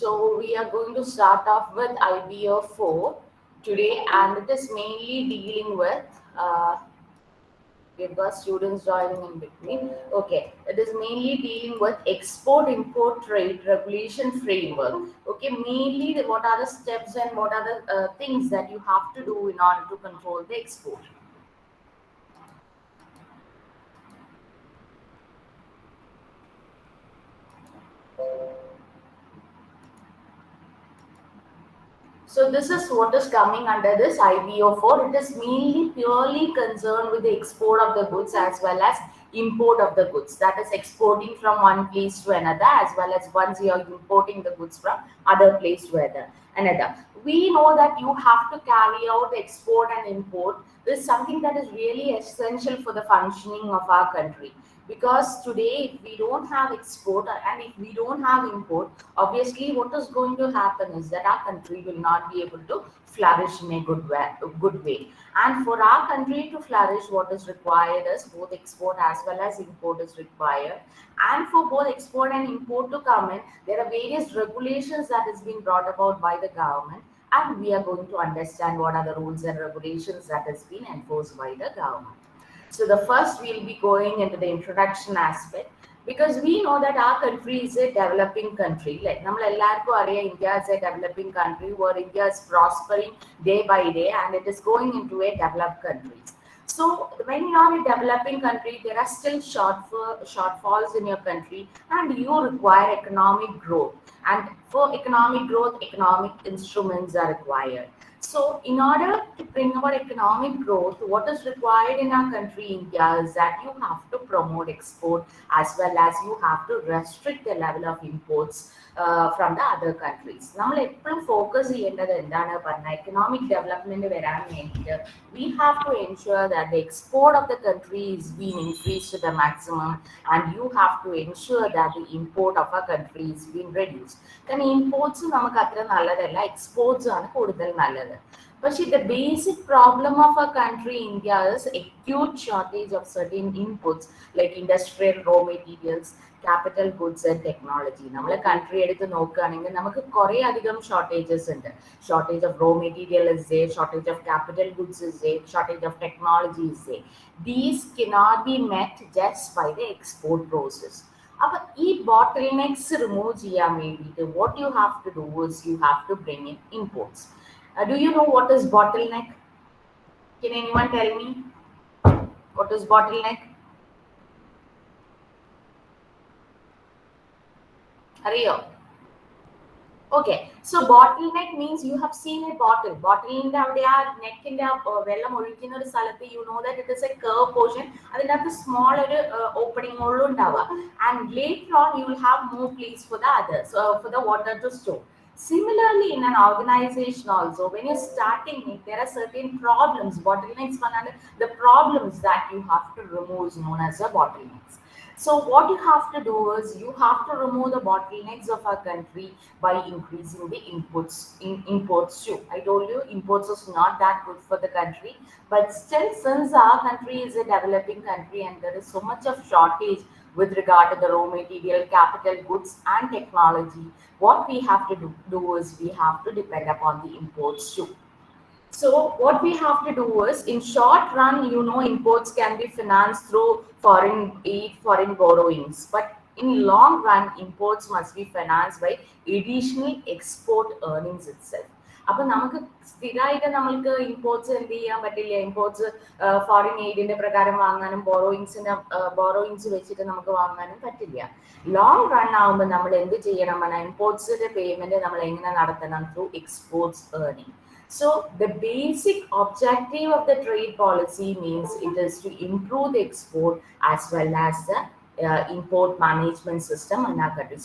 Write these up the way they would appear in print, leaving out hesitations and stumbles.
So we are going to start off with IBO 4 today, and it is mainly dealing with we've got students joining in between. Okay, it is mainly dealing with export-import trade regulation framework. Okay, mainly what are the steps and what are the things that you have to do in order to control the export. So this is what is coming under this IBO4. It is mainly purely concerned with the export of the goods as well as import of the goods. That is exporting from one place to another, as well as once you are importing the goods from other place to another. We know that you have to carry out export and import. This is something that is really essential for the functioning of our country, because today if we don't have export and if we don't have import, obviously what is going to happen is that our country will not be able to flourish in a good way. And for our country to flourish, what is required is both export as well as import is required. And for both export and import to come in, there are various regulations that has been brought about by the government, and we are going to understand what are the rules and regulations that has been enforced by the government. So the first we'll be going into the introduction aspect, because we know that our country is a developing country. Like നമ്മൾ എല്ലാവർക്കും അറിയാം, India is a developing country where India is prospering day by day and it is going into a developed country. So when you are a developing country, there are still shortfalls in your country, and you require economic growth. And for economic growth, economic instruments are required. So in order to bring about economic growth, what is required in our country, India, is that you have to promote export as well as you have to restrict the level of imports from the other countries. നമ്മൾ എപ്പോഴും focus ചെയ്യേണ്ടത് എന്താണ് പറഞ്ഞാൽ, economic development വരാൻ വേണ്ടിയിട്ട് we have to ensure that the export of the country is being increased to the maximum, and you have to ensure that the import of our country is being reduced. കാരണം imports നമുക്ക് അത്ര നല്ലതല്ല, exports ആണ് കൂടുതൽ നല്ലത്. But see, the basic problem of our country, India, is acute shortage of certain inputs like industrial raw materials, capital goods and technology. നമ്മളെ country എടുത്ത് നോക്കുകയാണെങ്കിൽ നമുക്ക് കുറേ അധികം ഷോർട്ടേജസ് ഉണ്ട്. Shortage of raw material is there, shortage of capital goods is there, shortage of technology is there. These cannot be met just by the export process. അപ്പോൾ ഈ ബോട്ടിൽ necks remove ചെയ്യാൻ വേണ്ടിയിട്ട് what you have to do is you have to bring in imports. Do you know what is bottleneck? Can anyone tell me what is bottleneck? Hurry up. Okay, so bottleneck means you have seen a bottle. Bottle in the neck in the vellam original salati, you know that it is a curved portion, and then the smaller opening undava, and later on you will have more place for the others, for the water to store. Similarly, in an organization also, when you're starting it, there are certain problems. Bottlenecks, the problems that you have to remove is known as the bottlenecks. So what you have to do is you have to remove the bottlenecks of our country by increasing the imports too. I told you imports is not that good for the country, but still, since our country is a developing country and there is so much of shortage with regard to the raw material, capital goods and technology, what we have to do is we have to depend upon the imports too. So what we have to do is, in short run, you know, imports can be financed through foreign borrowings, but in long run, imports must be financed by additional export earnings itself. അപ്പോൾ നമുക്ക് സ്ഥിരമായിട്ട് നമ്മൾക്ക് imports എന്ത് ചെയ്യാൻ പറ്റില്ല. Imports foreign എയ്ഡിന്റെ പ്രകാരം വാങ്ങാനും borrowings വെച്ചിട്ട് നമുക്ക് വാങ്ങാനും പറ്റില്ല. ലോങ് റൺ ആകുമ്പോൾ നമ്മൾ എന്ത് ചെയ്യണം പറഞ്ഞാൽ, ഇമ്പോർട്ട്സിന്റെ പേയ്മെന്റ് നമ്മൾ എങ്ങനെ നടത്തണം? Through exports earning. So the basic objective of the trade policy means it is to improve the export as well as the import management system in our country.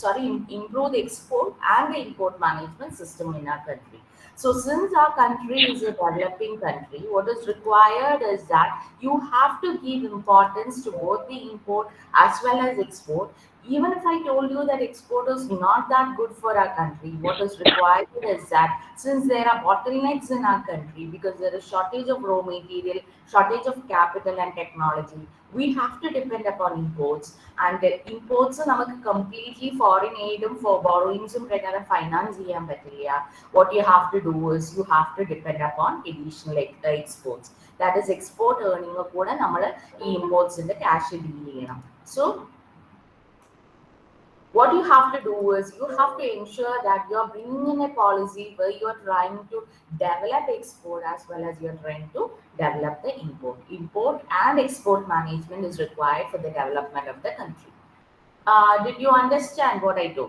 Improve the export and the import management system in our country. So since our country is a developing country, what is required is that you have to give importance to both the import as well as export. Even if I told you that export is not that good for our country, what is required is that since there are bottlenecks in our country, because there is shortage of raw material, shortage of capital and technology, we have to depend upon imports, and the imports നമുക്ക് completely foreign aid for borrowings പ്രകാരം finance ചെയ്യാൻ പറ്റില്ല. What you have to do is you have to depend upon additional exports, that is export earning കൂടെ നമ്മൾ ഈ importsന്റെ cash deal ചെയ്യണം. So what you have to do is you have to ensure that you're bringing in a policy where you're trying to develop export as well as you're trying to develop the import. Import and export management is required for the development of the country. Did you understand what I do?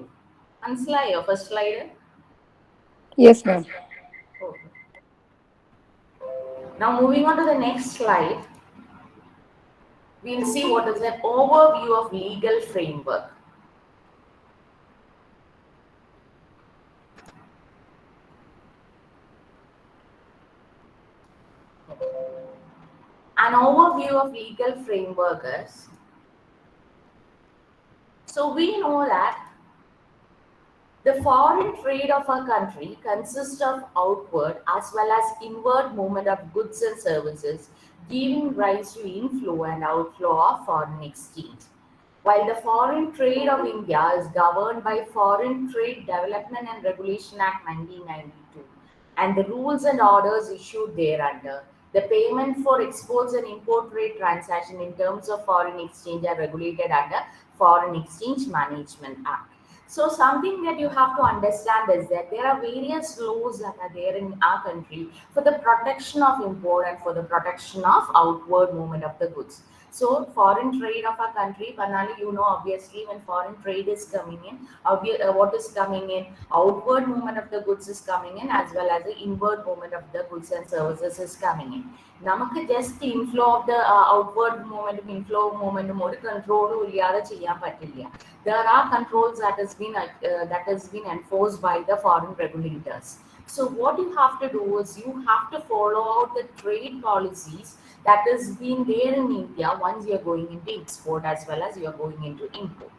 Manslayo, first slide. Yes, ma'am. Okay. Now moving on to the next slide, we'll see what is an overview of legal framework. An overview of legal framework is, so we know that the foreign trade of a country consists of outward as well as inward movement of goods and services, giving rise to inflow and outflow of foreign exchange. While the foreign trade of India is governed by Foreign Trade Development and Regulation Act 1992 and the rules and orders issued thereunder, the payment for exports and import trade transactions in terms of foreign exchange are regulated under Foreign Exchange Management Act. So something that you have to understand is that there are various laws that are there in our country for the protection of import and for the protection of outward movement of the goods. So foreign trade of a country, Panali, you know, obviously when foreign trade is coming in, what is coming in? Outward movement of the goods is coming in as well as the inward movement of the goods and services is coming in. നമുക്ക് just inflow of the outward മൂവ്മെന്റും inflow മൂവ്മെന്റും ഒരു കൺട്രോളും ഇല്ലാതെ ചെയ്യാൻ പറ്റില്ല. There are controls that has been enforced by the foreign regulators. So what you have to do is you have to follow out the trade policies that has been there in India once you're going into export as well as you're going into import.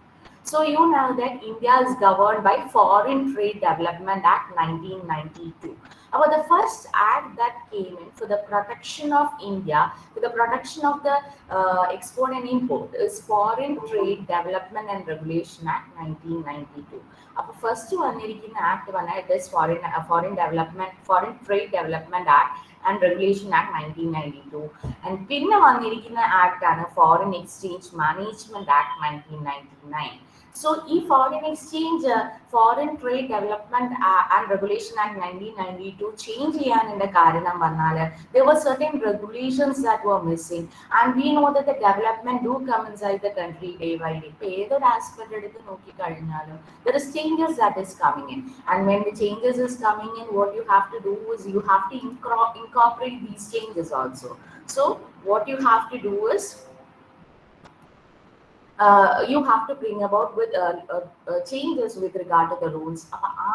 So you know that India is governed by Foreign Trade Development Act 1992. About the first act that came in for the protection of India, for the protection of the export and import, is Foreign Trade Development and Regulation Act 1992. About first one act it is Foreign Trade Development Act and Regulation Act 1992, and pinna vandirikkunna act aanu Foreign Exchange Management Act 1999. So foreign exchange, Foreign Trade Development and Regulation Act 1992 change cheyaninte karanam vannal there were certain regulations that were missing, and we know that the development do come inside the country day by day. Either aspect eduthu nokki kazhinjalum there is changes that is coming in, and when the changes is coming in, what you have to do is you have to incorporate these changes also. So what you have to do is you have to bring about with changes with regard to the rules.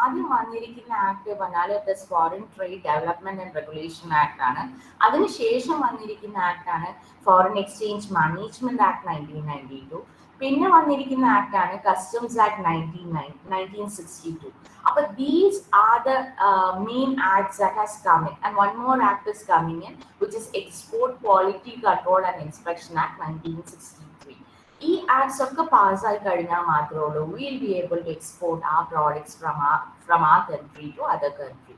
ആദ്യം വന്നിരിക്കുന്ന act പറഞ്ഞാൽ it is Foreign Trade Development and Regulation Act ആണ്. അതിനുശേഷം വന്നിരിക്കുന്ന act ആണ് Foreign Exchange Management Act 1992. പിന്നെ വന്നിരിക്കുന്ന act ആണ് Customs Act 1962. But these are the main acts that has come in, and one more act is coming in, which is Export Quality Control and Inspection Act 1963. ഈ acts ഒക്കെ പാസ്സായി കഴിഞ്ഞാൽ മാത്രമേ ഉള്ളൂ we'll be able to export our products from our country to other country.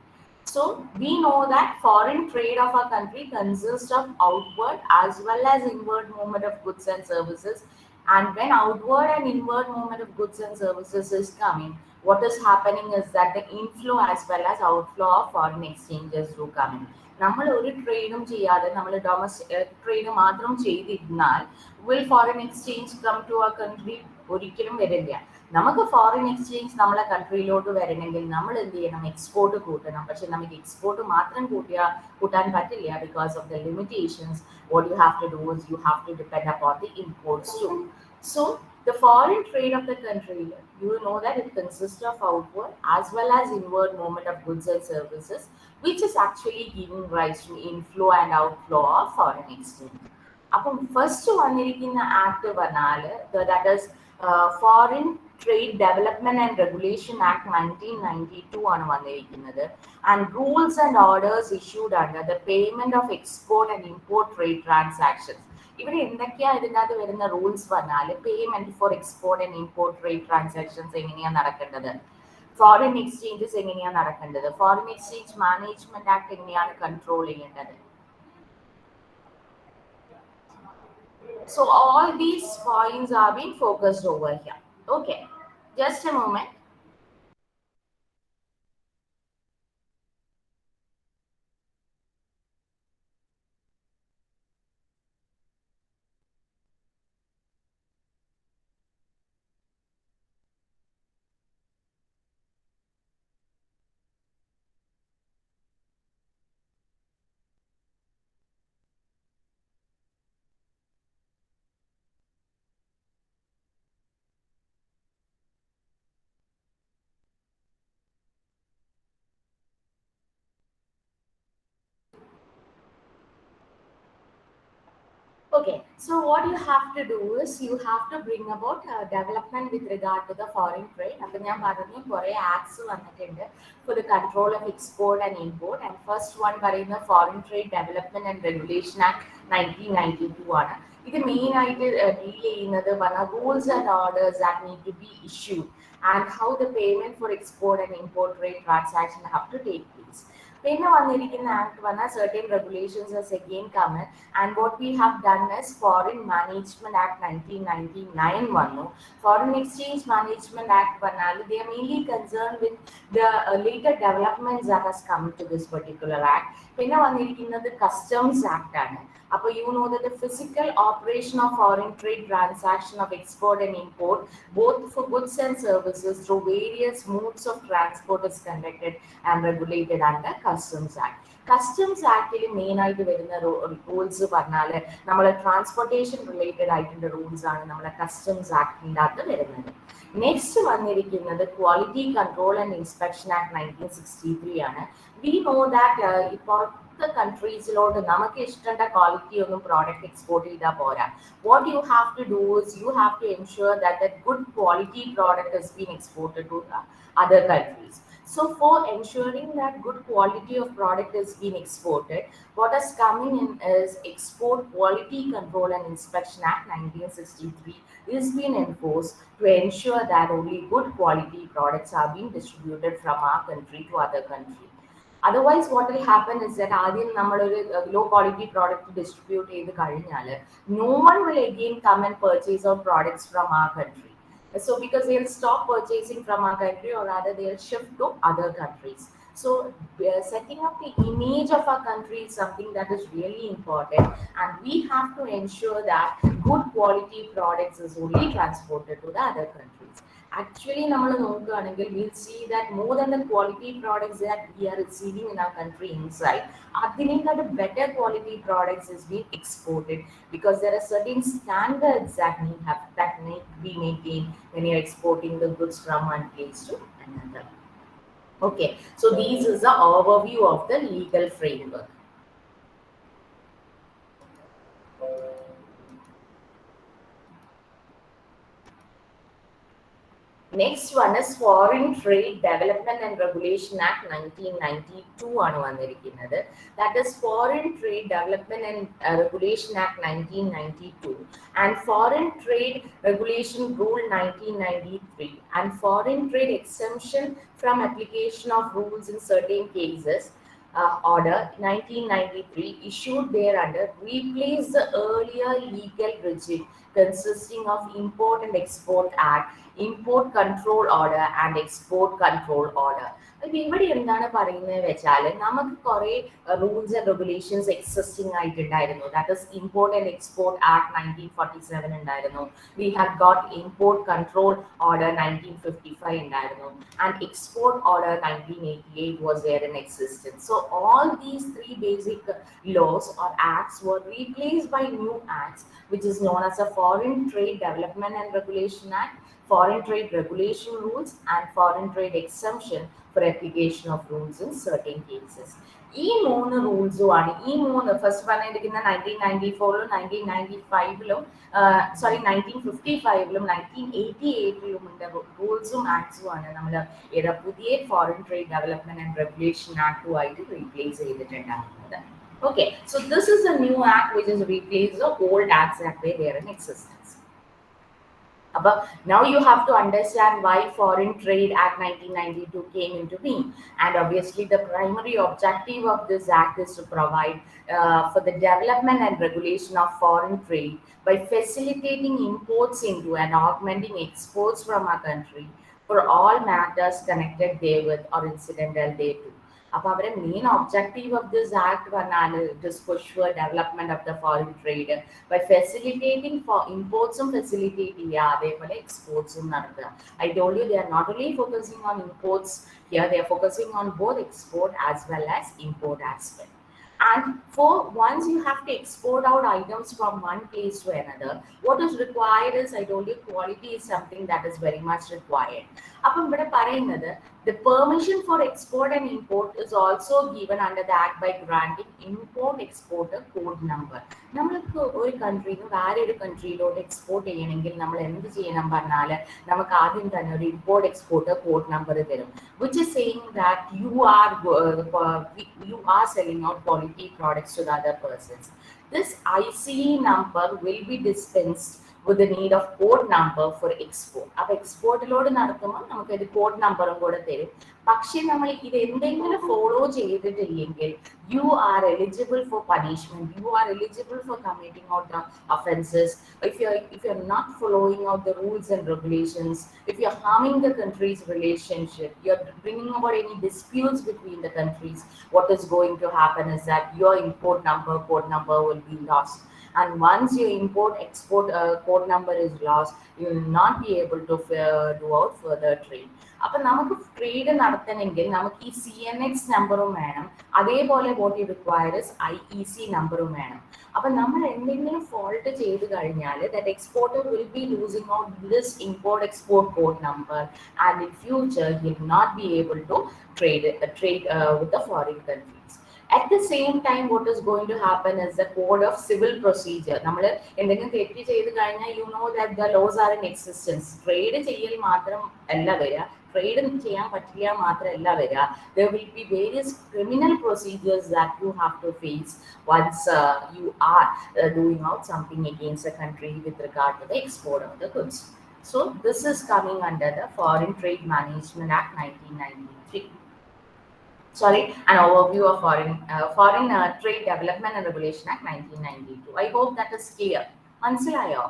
So we know that foreign trade of our country consists of outward as well as inward movement of goods and services. And when outward and inward movement of goods and services is coming, what is happening is that the inflow as well as outflow of foreign exchanges do come in. നമ്മൾ ഒരു ട്രേഡും ചെയ്യാതെ നമ്മൾ domestic trade മാത്രം ചെയ്തിരുന്നാൽ will foreign exchange come to our country? ഒരിക്കലും വരില്ല. നമുക്ക് foreign exchange നമ്മളെ കൺട്രിയിലോട്ട് വരണമെങ്കിൽ നമ്മൾ എന്ത് ചെയ്യണം? എക്സ്പോർട്ട് കൂട്ടണം. പക്ഷെ നമുക്ക് എക്സ്പോർട്ട് മാത്രം കൂട്ടാൻ പറ്റില്ല because of the limitations. What you have to do is you have to depend upon the imports too. So the foreign trade of the country, you know that it consists of outward as well as inward movement of goods and services, which is actually giving rise to inflow and outflow of foreign exchange. അപ്പം first വന്നിരിക്കുന്ന act പറഞ്ഞാൽ that is Foreign Trade Development and Regulation Act 1992 ആണ് വന്നിരിക്കുന്നത്, and rules and orders issued under the payment of export and import trade transactions. ഇവിടെ എന്തൊക്കെയാണ് ഇതിനകത്ത് വരുന്ന rules പറഞ്ഞാൽ payment four export and import trade transactions എങ്ങനെയാണ് നടക്കേണ്ടത്, ഫോറിൻ എക്സ്ചേഞ്ചസ് എങ്ങനെയാണ് നടക്കേണ്ടത്, ഫോറിൻ എക്സ്ചേഞ്ച് മാനേജ്മെന്റ് ആക്ട് എങ്ങനെയാണ് കൺട്രോൾ ചെയ്യേണ്ടത്. So all these points are being focused over here. Okay, just a moment. Okay, so what you have to do is you have to bring about development with regard to the foreign trade. അപ്പോൾ ഞാൻ പറഞ്ഞു കുറേ acts വന്നിട്ടുണ്ട് for the control of export and import, and first one പറയുന്ന foreign trade development and regulation act 1992 ആണ്. ഇത് main ആയിട്ട് deal ചെയ്യുന്നത് പറഞ്ഞാൽ rules and orders that need to be issued and how the payment for export and import trade transaction have to take place. പിന്നെ വന്നിരിക്കുന്ന act പറഞ്ഞാൽ certain regulations has again come in, and what we have done is foreign management act 1999 വന്നു. Foreign exchange management act പറഞ്ഞാൽ they are mainly concerned with the later developments that has come to this particular act. പിന്നെ വന്നിരിക്കുന്നത് customs act ആണ്. അപ്പോൾ you know that the physical operation of foreign trade transaction of export and import both for goods and services through various modes of transport is conducted and regulated under customs act. Customs ആക്ടിൽ main ആയിട്ട് വരുന്ന rules പറഞ്ഞാൽ നമ്മളെ transportation related ആയിട്ടുള്ള rules ആണ് നമ്മളെ customs ആക്ടിൻ്റെ അകത്ത് വരുന്നത്. നെക്സ്റ്റ് വന്നിരിക്കുന്നത് quality control and inspection act 1963 ആണ്. വി നോ ദാറ്റ് ഇപ്പോൾ കൺട്രീസിലോട്ട് നമുക്ക് ഇഷ്ടമുള്ള ക്വാളിറ്റി ഒന്നും പ്രോഡക്റ്റ് എക്സ്പോർട്ട് ചെയ്താൽ പോരാ. What you have to do is you have to ensure that good quality product has been exported to other countries. So for ensuring that good quality of product is being exported, what is coming in is Export Quality Control and Inspection Act 1963 is being enforced to ensure that only good quality products are being distributed from our country to other country. Otherwise what will happen is that ആദ്യം നമ്മളൊരു low quality product distribute ചെയ്ത് കഴിഞ്ഞാൽ no one will again come and purchase our products from our country. So because they'll stop purchasing from our country, or rather they'll shift to other countries. So setting up the image of our country is something that is really important, and we have to ensure that good quality products is only transported to the other countries. Actually നമ്മൾ നോക്കുകയാണെങ്കിൽ we'll see that more than the quality products that we are receiving in our country inside, അതിനേക്കാളും better quality products is being exported, because there are certain standards that need to be maintained when you're exporting the goods from one place to another. Okay, so this is the overview of the legal framework. Next one is Foreign Trade Development and Regulation Act 1992 ആണ് വന്നിരിക്കുന്നത്. That is Foreign Trade Development and Regulation Act 1992 and Foreign Trade Regulation Rule 1993 and Foreign Trade Exemption from application of rules in certain cases order 1993 issued thereunder replaced the earlier legal regime consisting of Import and Export Act, Import Control Order and Export Control Order. അപ്പോൾ ഇവിടെ എന്താണ് പറയുന്നത് വെച്ചാൽ നമുക്ക് കുറേ rules and regulations existing ആയിട്ടുണ്ടായിരുന്നു. That is import and export act 1947 ഉണ്ടായിരുന്നു. V have got import control order 1955 ഉണ്ടായിരുന്നു, and export order 1988 was there in existence. So all these three basic laws or acts were replaced by new acts which is known as a Foreign Trade Development and Regulation Act, Foreign Trade Regulation Rules and Foreign Trade Exemption for application of rules in certain cases. ഈ മൂന്ന് റൂൾസും ആണ് first പറഞ്ഞിരിക്കുന്ന 1994ലും 1995ലും 1955ലും 1988ലും ഉണ്ട് റൂൾസും ആക്ട്സും ആണ് നമ്മൾ പുതിയ foreign trade development and regulation ആക്ടുമായിട്ട് replace ചെയ്തിട്ടുണ്ടാകുന്നത്. Okay, so this is a new act which is replaced the old acts that were there in existence. But now you have to understand why Foreign Trade Act 1992 came into being. And obviously, the primary objective of this act is to provide for the development and regulation of foreign trade by facilitating imports into and augmenting exports from our country for all matters connected therewith or incidental thereto. അപ്പോൾ അവരുടെ main objective of this act പറഞ്ഞാൽ it is push for development of the foreign trade by facilitating for ഇമ്പോർട്ട്സും facilitate ചെയ്യുക അതേപോലെ എക്സ്പോർട്സും നടത്തുക. I told you they are not only focusing on imports here they are focusing on both export as well as import aspect. And for once you have to export out items from one place to another, what is required is, I told you, quality is something that is very much required. അപ്പം ഇവിടെ പറയുന്നത് the permission for export and import is also given under the act by granting import exporter code number. നമ്മൾക്ക് ഒരു കൺട്രിയിൽ നിന്ന് വേറെ ഒരു കൺട്രിയിലോട്ട് export ചെയ്യണമെങ്കിൽ നമ്മൾ എന്ത് ചെയ്യണം പറഞ്ഞാൽ നമുക്ക് ആദ്യം തന്നെ ഒരു ഇമ്പോർട്ട് എക്സ്പോർട്ടർ കോഡ് നമ്പർ തരും, which is saying that you are selling out quality products to the other persons. This ICE number will be dispensed with the need of code number for export. അപ്പോൾ എക്സ്പോർട്ടിലോട് നടത്തുമ്പോൾ നമുക്കൊരു code നമ്പറും കൂടെ തരും. പക്ഷെ നമ്മൾ ഇത് എന്തെങ്കിലും ഫോളോ ചെയ്തിട്ടില്ലെങ്കിൽ you are eligible for punishment, you are eligible for committing out the offenses. If you're not following out the rules and regulations, if you're harming the country's relationship, you're bringing about any disputes between the countries, what is going to happen is that your import number code number will be lost. And once your import export code number is lost, you will not be able to do out further trade. അപ്പം നമുക്ക് trade നടത്തണമെങ്കിൽ നമുക്ക് ഈ CNX നമ്പറും വേണം, അതേപോലെ what you require is IEC നമ്പറും വേണം. അപ്പം നമ്മൾ എന്തെങ്കിലും ഫോൾട്ട് ചെയ്ത് കഴിഞ്ഞാൽ that exporter will be losing out this import export code number, and in future he will not be able to trade with the foreign countries. At the same time, what is going to happen is the code of civil procedure. നമ്മൾ എന്തെങ്കിലും തെറ്റ് ചെയ്ത് കഴിഞ്ഞാൽ you know that the laws are in existence. Trade ചെയ്യൽ മാത്രം അല്ല വരിക, trade ചെയ്യാൻ പറ്റില്ല മാത്രമല്ല വരിക. There will be various criminal procedures that you have to face once you are doing out something against a country with regard to the export of the goods. So this is coming under the Foreign Trade Management Act 1993. Sorry, an overview of Foreign Trade Development and Regulation Act 1992. I hope that is clear. Mansilayo?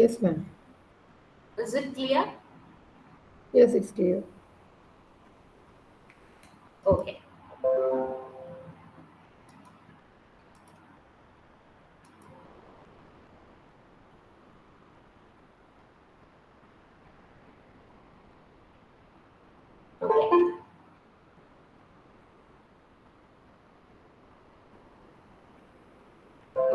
Yes, ma'am. Is it clear? Yes, it's clear. Okay. Okay.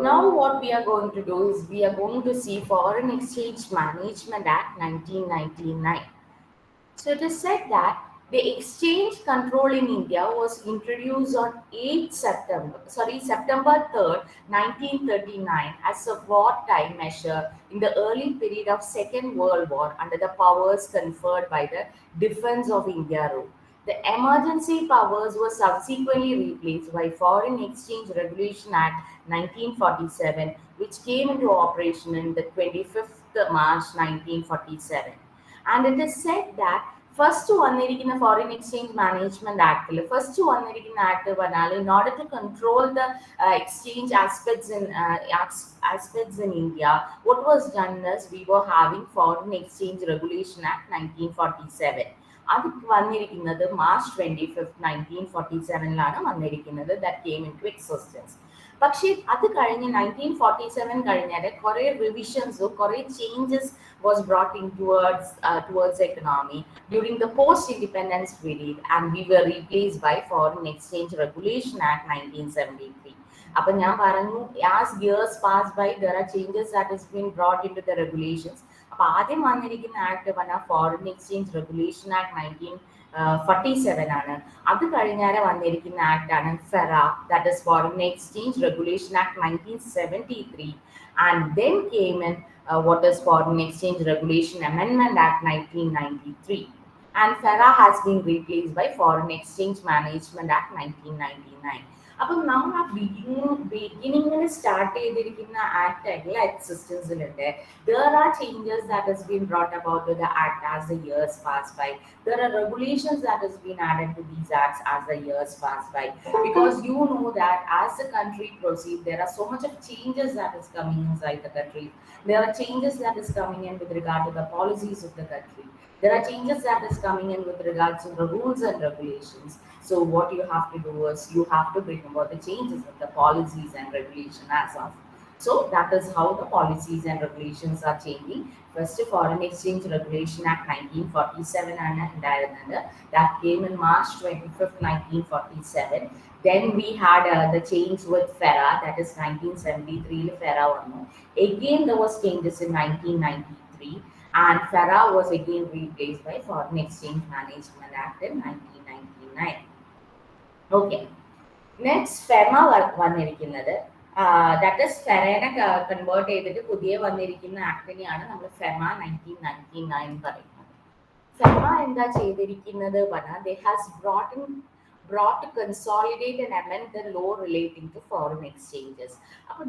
Now what we are going to do is we are going to see Foreign Exchange Management Act 1999. So it is said that the exchange control in India was introduced on September 3rd, 1939 as a wartime measure in the early period of Second World War under the powers conferred by the Defense of India rule. The emergency powers were subsequently replaced by Foreign Exchange Regulation Act 1947, which came into operation on the 25th March 1947. And it is said that first വന്നിരിക്കുന്ന foreign exchange management ആക്ടിൽ first വന്നിരിക്കുന്ന act പറഞ്ഞാൽ in order to control the exchange aspects in India, what was done is we were having Foreign Exchange Regulation Act 1947. അത് വന്നിരിക്കുന്നത് March 25th 1947 വന്നിരിക്കുന്നത് that came into existence. പക്ഷേ അത് കഴിഞ്ഞ് 1947 കഴിഞ്ഞാൽ കുറെ റിവിഷൻസും കുറെ changes was brought in towards economy during the post-independence period, and we were replaced by Foreign Exchange Regulation Act 1973. അപ്പം ഞാൻ പറഞ്ഞു as years pass by there are changes that has been brought into the regulations. അപ്പം ആദ്യം വന്നിരിക്കുന്ന act പറഞ്ഞാൽ foreign exchange regulation act 1947 ആണ്. അത് കഴിഞ്ഞാൽ വന്നിരിക്കുന്ന ആക്ട് ആണ് FERA, that is foreign exchange regulation act 1973, and then came in what is Foreign Exchange Regulation Amendment Act 1993, and FERA has been replaced by Foreign Exchange Management Act 1999. അപ്പം നമ്മൾ ആ ബിഗിനിങ്ങിൽ start ചെയ്തിരിക്കുന്ന act ആയിട്ടുള്ള എക്സിസ്റ്റൻസിലുണ്ട്. There are changes that has been brought about to the act as the years pass by. There are regulations that has been added to these acts as the years pass by. Because you know that as the country proceeds, there are so much of changes that is coming inside the country. There are changes that is coming in with regard to the policies of the country. There are changes that is coming in with regards to the rules and regulations. So what you have to do is you have to bring about the changes in the policies and regulation as of. So that is how the policies and regulations are changing. First, Foreign Exchange Regulation Act 1947 and that came in March 25th, 1947. Then we had the change with FERA, that is 1973 FERA one. Again, there was changes in 1993, and FERA was again replaced by Foreign Exchange Management Act in 1999. Okay. Next FEMA വന്നിരിക്കുന്നത് that is ഫെറേനെ convert ചെയ്തിട്ട് പുതിയ വന്നിരിക്കുന്ന ആക്ടിനെയാണ് നമ്മൾ FEMA 1999 പറയുന്നത്. FEMA എന്താ ചെയ്തിരിക്കുന്നത് പറഞ്ഞാൽ they has brought to consolidate and amend the law relating to foreign exchanges.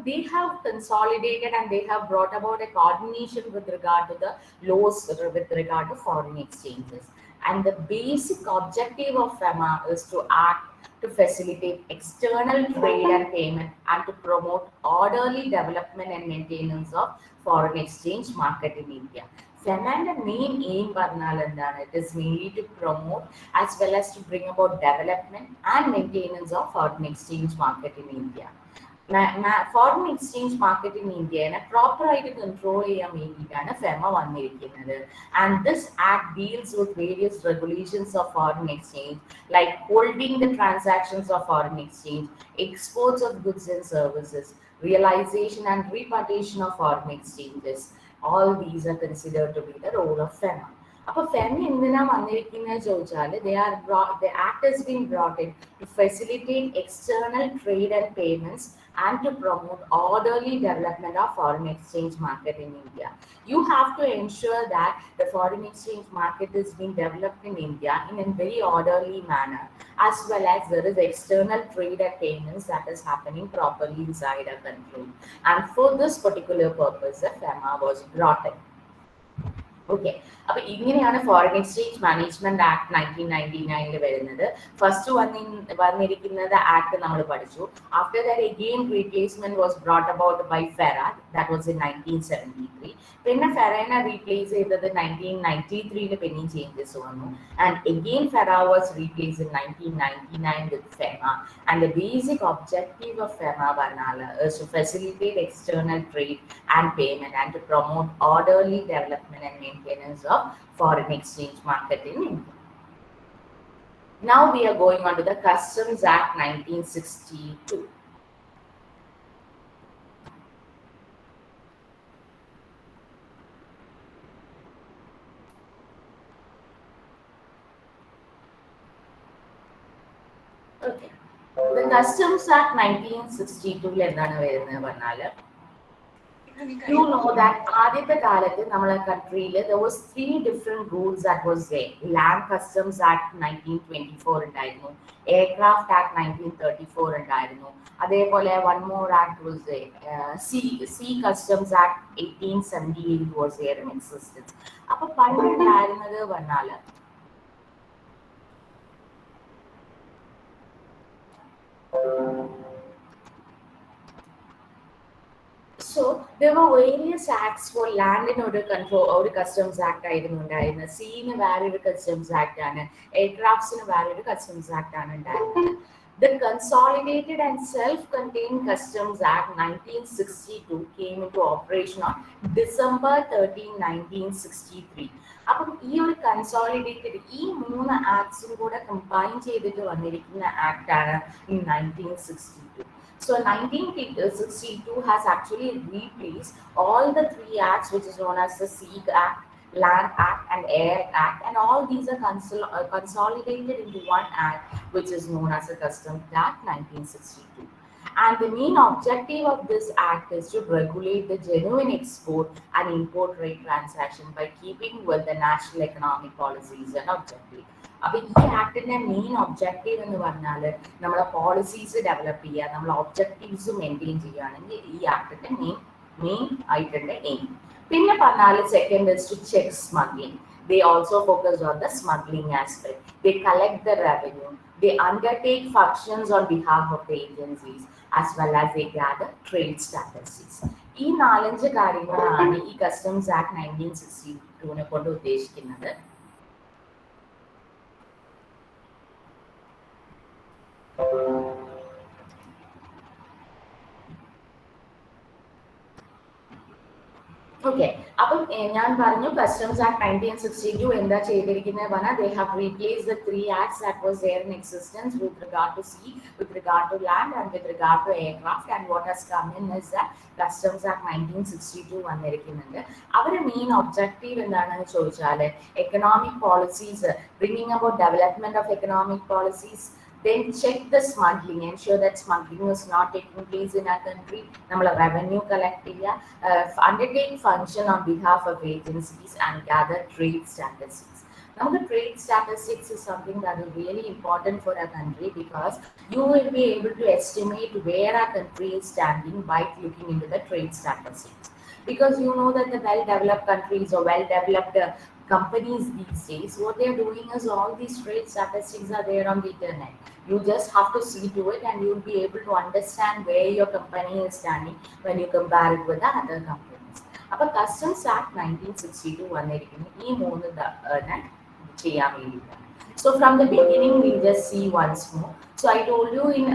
They have consolidated and they have brought about a coordination with regard to the laws with regard to foreign exchanges. And the basic objective of FEMA is to act to facilitate external trade and payment and to promote orderly development and maintenance of foreign exchange market in India. FEMA's main aim it is mainly to promote as well as to bring about development and maintenance of foreign exchange market in India. Foreign exchange market in India പ്രോപ്പറായിട്ട് control ചെയ്യാൻ വേണ്ടിയിട്ടാണ് FEMA വന്നിരിക്കുന്നത്. And this act deals with various regulations of foreign exchange, like holding the transactions of foreign exchange, exports of goods and services, realization and repatriation of foreign exchanges. All these are considered to be the role of FEMA. അപ്പോൾ FEMA എന്തിനാ വന്നിരിക്കുന്നത് ചോദിച്ചാൽ the act has been brought in to facilitate external trade and payments and to promote orderly development of foreign exchange market in India. You have to ensure that the foreign exchange market is being developed in India in a very orderly manner, as well as there is external trade and payments that is happening properly inside our country. And for this particular purpose, the FEMA was brought in. Okay, അപ്പൊ ഇങ്ങനെയാണ് foreign exchange management act 1999 വരുന്നത്. First വന്നിരിക്കുന്നത് act നമ്മൾ പഠിച്ചു. After that again replacement was brought about by FERA, that was in 1973. പിന്നെ ഫെറേനെ replace ചെയ്തത് 1993 പിന്നെയും ചേഞ്ചസ് വന്നു. And again FERA was replace in 1999 with FEMA. And the basic objective of FEMA പറഞ്ഞാൽ to facilitate external trade and payment and to promote orderly development and maintenance of foreign exchange market in India. Now we are going on to the Customs Act 1962. Okay. The Customs Act 1962 എന്താണ് വരുന്നത് പറഞ്ഞാൽ, you know that ആദ്യത്തെ കാലത്ത് നമ്മളെ കൺട്രിയിൽ there was 3 different rules that was there. Land Customs Act 1924 ഉണ്ടായിരുന്നു, Aircraft Act 1934 ഉണ്ടായിരുന്നു, അതേപോലെ one more act was there, Sea Customs Act 1878 was there in existence. അപ്പൊ പണ്ടുണ്ടായിരുന്നത് പറഞ്ഞാൽ so there were various acts for land in order control ഒരു customs act ആയിരുന്നു ഉണ്ടായിരുന്നത്, scene വേറൊരു customs act ആണ്, എയർക്രാഫ്റ്റ്സിന് വേറൊരു കസ്റ്റംസ് ആക്ട് ആണ് ഉണ്ടായിരുന്നത്. The Consolidated and Self-Contained Customs Act 1962 came into operation on December 13, 1963. അപ്പം ഈ ഒരു കൺസോളിഡേറ്റഡ് ഈ 3 ആക്ട്സും കൂടെ കമ്പൈൻ ചെയ്തിട്ട് വന്നിരിക്കുന്ന ആക്ട് ആണ് in 1962. So 1962 has actually replaced all the 3 acts, which is known as the Sea Act, Land Act and Air Act, and all these are consolidated into one act, which is known as the Customs Act 1962. And the main objective of this act is to regulate the genuine export and import trade transaction by keeping with the national economic policies and objective. അപ്പോൾ ഈ ആക്ടിന്റെ main objective എന്ന് പറഞ്ഞാൽ നമ്മളെ policies develop ചെയ്യുക, നമ്മളെ objectives maintain ചെയ്യുകയാണെങ്കിൽ ഈ ആക്ടിന്റെ main ആയിട്ടുണ്ട് എയിം. പിന്നെ പറഞ്ഞാൽ second is to check smuggling. They also focus on the smuggling aspect. They collect the revenue. They undertake functions on behalf of the agencies as well as they gather trade statistics. ഈ 4-5 കാര്യങ്ങളാണ് ഈ customs act 1962 കൊണ്ട് ഉദ്ദേശിക്കുന്നത്. Okay, അപ്പം ഞാൻ പറഞ്ഞു customs act 1962 എന്താ ചെയ്തിരിക്കുന്നത് പറഞ്ഞാൽ they have replaced the 3 acts that was there in existence with regard to sea, with regard to land and with regard to aircraft, and what has come in is that customs act 1962 വന്നിരിക്കുന്നുണ്ട്. അവരുടെ main objective എന്താണെന്ന് ചോദിച്ചാൽ economic policies, bringing about development of economic policies, then check the smuggling, ensure that smuggling is not taking place in our country, namala revenue collect cheya, undertake function on behalf of agencies and gather trade statistics. Now the trade statistics is something that is really important for our country because you will be able to estimate where our country is standing by looking into the trade statistics, because you know that the well-developed countries or well-developed companies these days, what they are doing is all these trade statistics are there on the internet. You just have to see to it and you'll be able to understand where your company is standing when you compare it with the other companies. അപ്പോൾ customs act 1962 വന്നിരിക്കുന്നത് ഈ 3 ചെയ്യാൻ വേണ്ടിയിട്ടാണ്. So from the beginning, we'll just see once more. So I told you in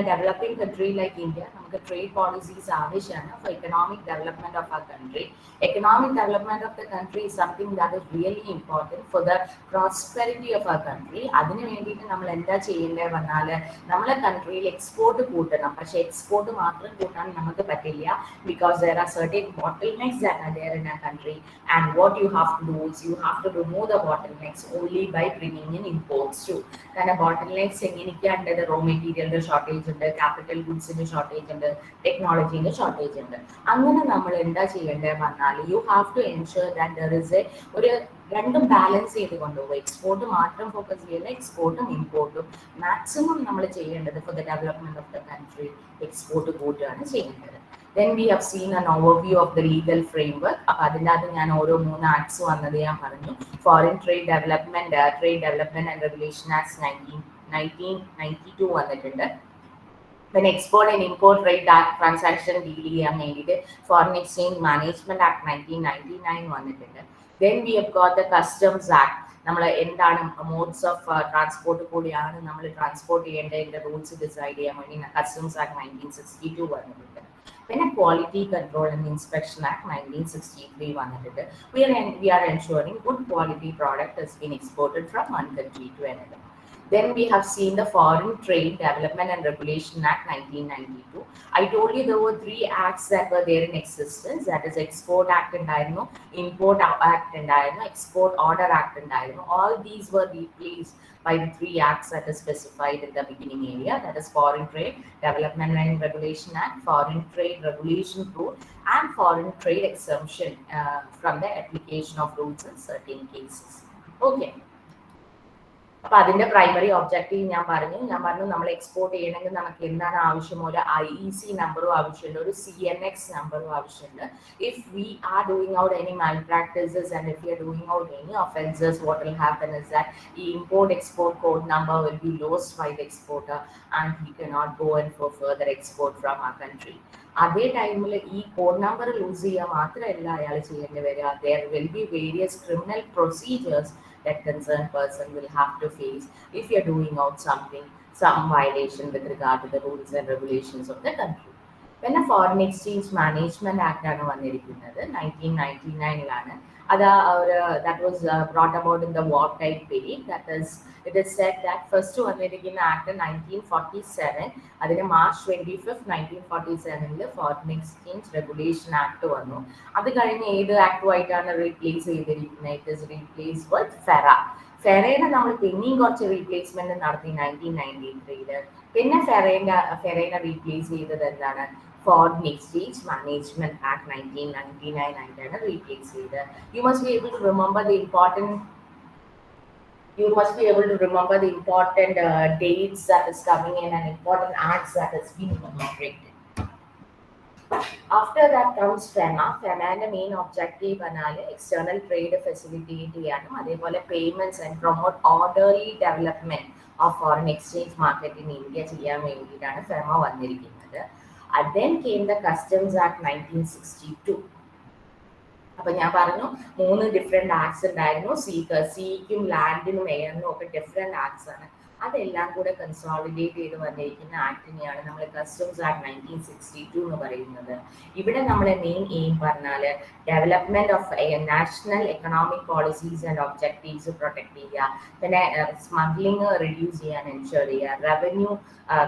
a developing country like India, the trade policies are for economic development of our country. Economic development of the country is something that is really important for the prosperity of our country. അതിന് വേണ്ടിയിട്ട് നമ്മൾ എന്താ ചെയ്യേണ്ടത് പറഞ്ഞാൽ നമ്മളെ കൺട്രിയിൽ export കൂട്ടണം. പക്ഷേ export മാത്രം കൂട്ടാൻ നമുക്ക് പറ്റില്ല, because there are certain bottlenecks that are there in our country, and what you have to do is you have to remove the bottlenecks only by bringing in imports too. കാരണം bottlenecks എങ്ങനെയൊക്കെയുണ്ട്, raw മെറ്റീരിയലിന്റെ shortage ഉണ്ട്, capital ഗുഡ്സിന്റെ shortage ഉണ്ട്, ടെക്നോളജീന്റെ shortage ഉണ്ട്. അങ്ങനെ നമ്മൾ എന്താ ചെയ്യേണ്ടത് പറഞ്ഞാൽ you have to ensure that there is ഒരു രണ്ടും ബാലൻസ് ചെയ്ത് കൊണ്ടുപോകും. എക്സ്പോർട്ട് മാത്രം ഫോക്കസ് ചെയ്യില്ല, എക്സ്പോർട്ടും ഇമ്പോർട്ടും മാക്സിമം നമ്മൾ ചെയ്യേണ്ടത് for the development of the country export കൂട്ടുകയാണ് ചെയ്യേണ്ടത്. Then we have seen an overview of the legal framework. അപ്പോൾ അതിനകത്ത് ഞാൻ ഓരോ 3 ആക്ട്സ് വന്നത് ഞാൻ പറഞ്ഞു. Foreign trade development and regulation act 1992 വന്നിട്ടുണ്ട്. പിന്നെ export and import trade transaction deal ചെയ്യാൻ വേണ്ടിയിട്ട് ഫോറിൻ എക്സ്ചേഞ്ച് മാനേജ്മെന്റ് ആക്ട് 1999 വന്നിട്ടുണ്ട്. Then we have got the customs act. നമ്മൾ എന്താണ് മോഡ്സ് ഓഫ് ട്രാൻസ്പോർട്ട് കൂടിയാണ് നമ്മൾ ട്രാൻസ്പോർട്ട് ചെയ്യേണ്ടതിന്റെ റൂൾസ് ഡിസൈഡ് ചെയ്യാൻ വേണ്ടി കസ്റ്റംസ് ആക്ട് 1962 വന്നിട്ടുണ്ട്. പിന്നെ quality control and inspection act 1963 വന്നിട്ടുണ്ട്. We are ensuring good quality product has been exported from one country to another. Then we have seen the Foreign Trade Development and Regulation Act 1992. I told you there were 3 acts that were there in existence. That is Export Act ഉണ്ടായിരുന്നു, Import Act ഉണ്ടായിരുന്നു, Export Order Act ഉണ്ടായിരുന്നു. All these were replaced by the 3 acts that are specified in the beginning area. That is Foreign Trade Development and Regulation Act, Foreign Trade Regulation Rule, and Foreign Trade Exemption from the application of rules in certain cases. Okay. അപ്പോൾ അതിന്റെ primary objective ഞാൻ പറഞ്ഞു നമ്മൾ export ചെയ്യണമെങ്കിൽ നമുക്ക് എന്താണ് ആവശ്യം, ഒരു IEC നമ്പറും ആവശ്യമുണ്ട്, ഒരു CNX നമ്പറും ആവശ്യമുണ്ട്. If we are doing out any malpractices and if we are doing out any offenses, what will happen is that the import export code number will be lost by the exporter and he cannot go and for further export from our country. അതേ ടൈമിൽ ഈ code number loose ചെയ്യുക മാത്രമല്ല അയാൾ ചെയ്യേണ്ടി വരിക. There will be various criminal procedures that concerned person will have to face if you're doing out some violation with regard to the rules and regulations of the country. When a Foreign Exchange Management Act ആണ് വന്നിരിക്കുന്നത് 1999 that was brought about in the wartime period. It is said that first വന്നിരിക്കുന്ന act 1947, അതിന് March 25th 1947 foreign exchange regulation act വന്നു. അത് കഴിഞ്ഞ് ഏത് ആക്ടുമായിട്ടാണ് replace ചെയ്തിരിക്കുന്നത്? It is replace with FERA. ഫെറയുടെ നമ്മൾ പിന്നെയും കുറച്ച് റീപ്ലേസ്മെന്റ് നടത്തി 1993. പിന്നെ ഫെറൈനെ റീപ്ലേസ് ചെയ്തത് എന്താണ്? ഫോറിൻ എക്സ്ചേഞ്ച് മാനേജ്മെന്റ് ആക്ട് 1999 ആയിട്ടാണ് റീപ്ലേസ് ചെയ്തത്. You must be able to remember the important dates that is coming in and important acts that has been commemorated. After that comes FEMA. FEMAന്റെ main objective പറഞ്ഞാൽ external trade facilitate ചെയ്യാനും അതേപോലെ payments and promote orderly development of foreign exchange market in India ചെയ്യാൻ വേണ്ടിയിട്ടാണ് FEMA വന്നിരിക്കുന്നത്. Then came the Customs Act 1962. അപ്പൊ ഞാൻ പറഞ്ഞു 3 ഡിഫറെന്റ് ആക്ട്സ് ഉണ്ടായിരുന്നു. സീക്കും ലാൻഡിനും എയറിനും ഒക്കെ ഡിഫറെന്റ് ആക്ട്സ് ആണ്. അതെല്ലാം കൂടെ കൺസോളിഡേറ്റ് ചെയ്ത് വന്നിരിക്കുന്ന ആക്ടിനെയാണ് നമ്മൾ കസ്റ്റംസ് ആക്ട് 1962 എന്ന് പറയുന്നത്. ഇവിടെ നമ്മളെ മെയിൻ എയിം പറഞ്ഞാൽ development of national economic policies and objectives protect ചെയ്യുക, പിന്നെ സ്മഗ്ലിംഗ് റിഡ്യൂസ് ചെയ്യാൻ എൻഷുർ ചെയ്യുക, റവന്യൂ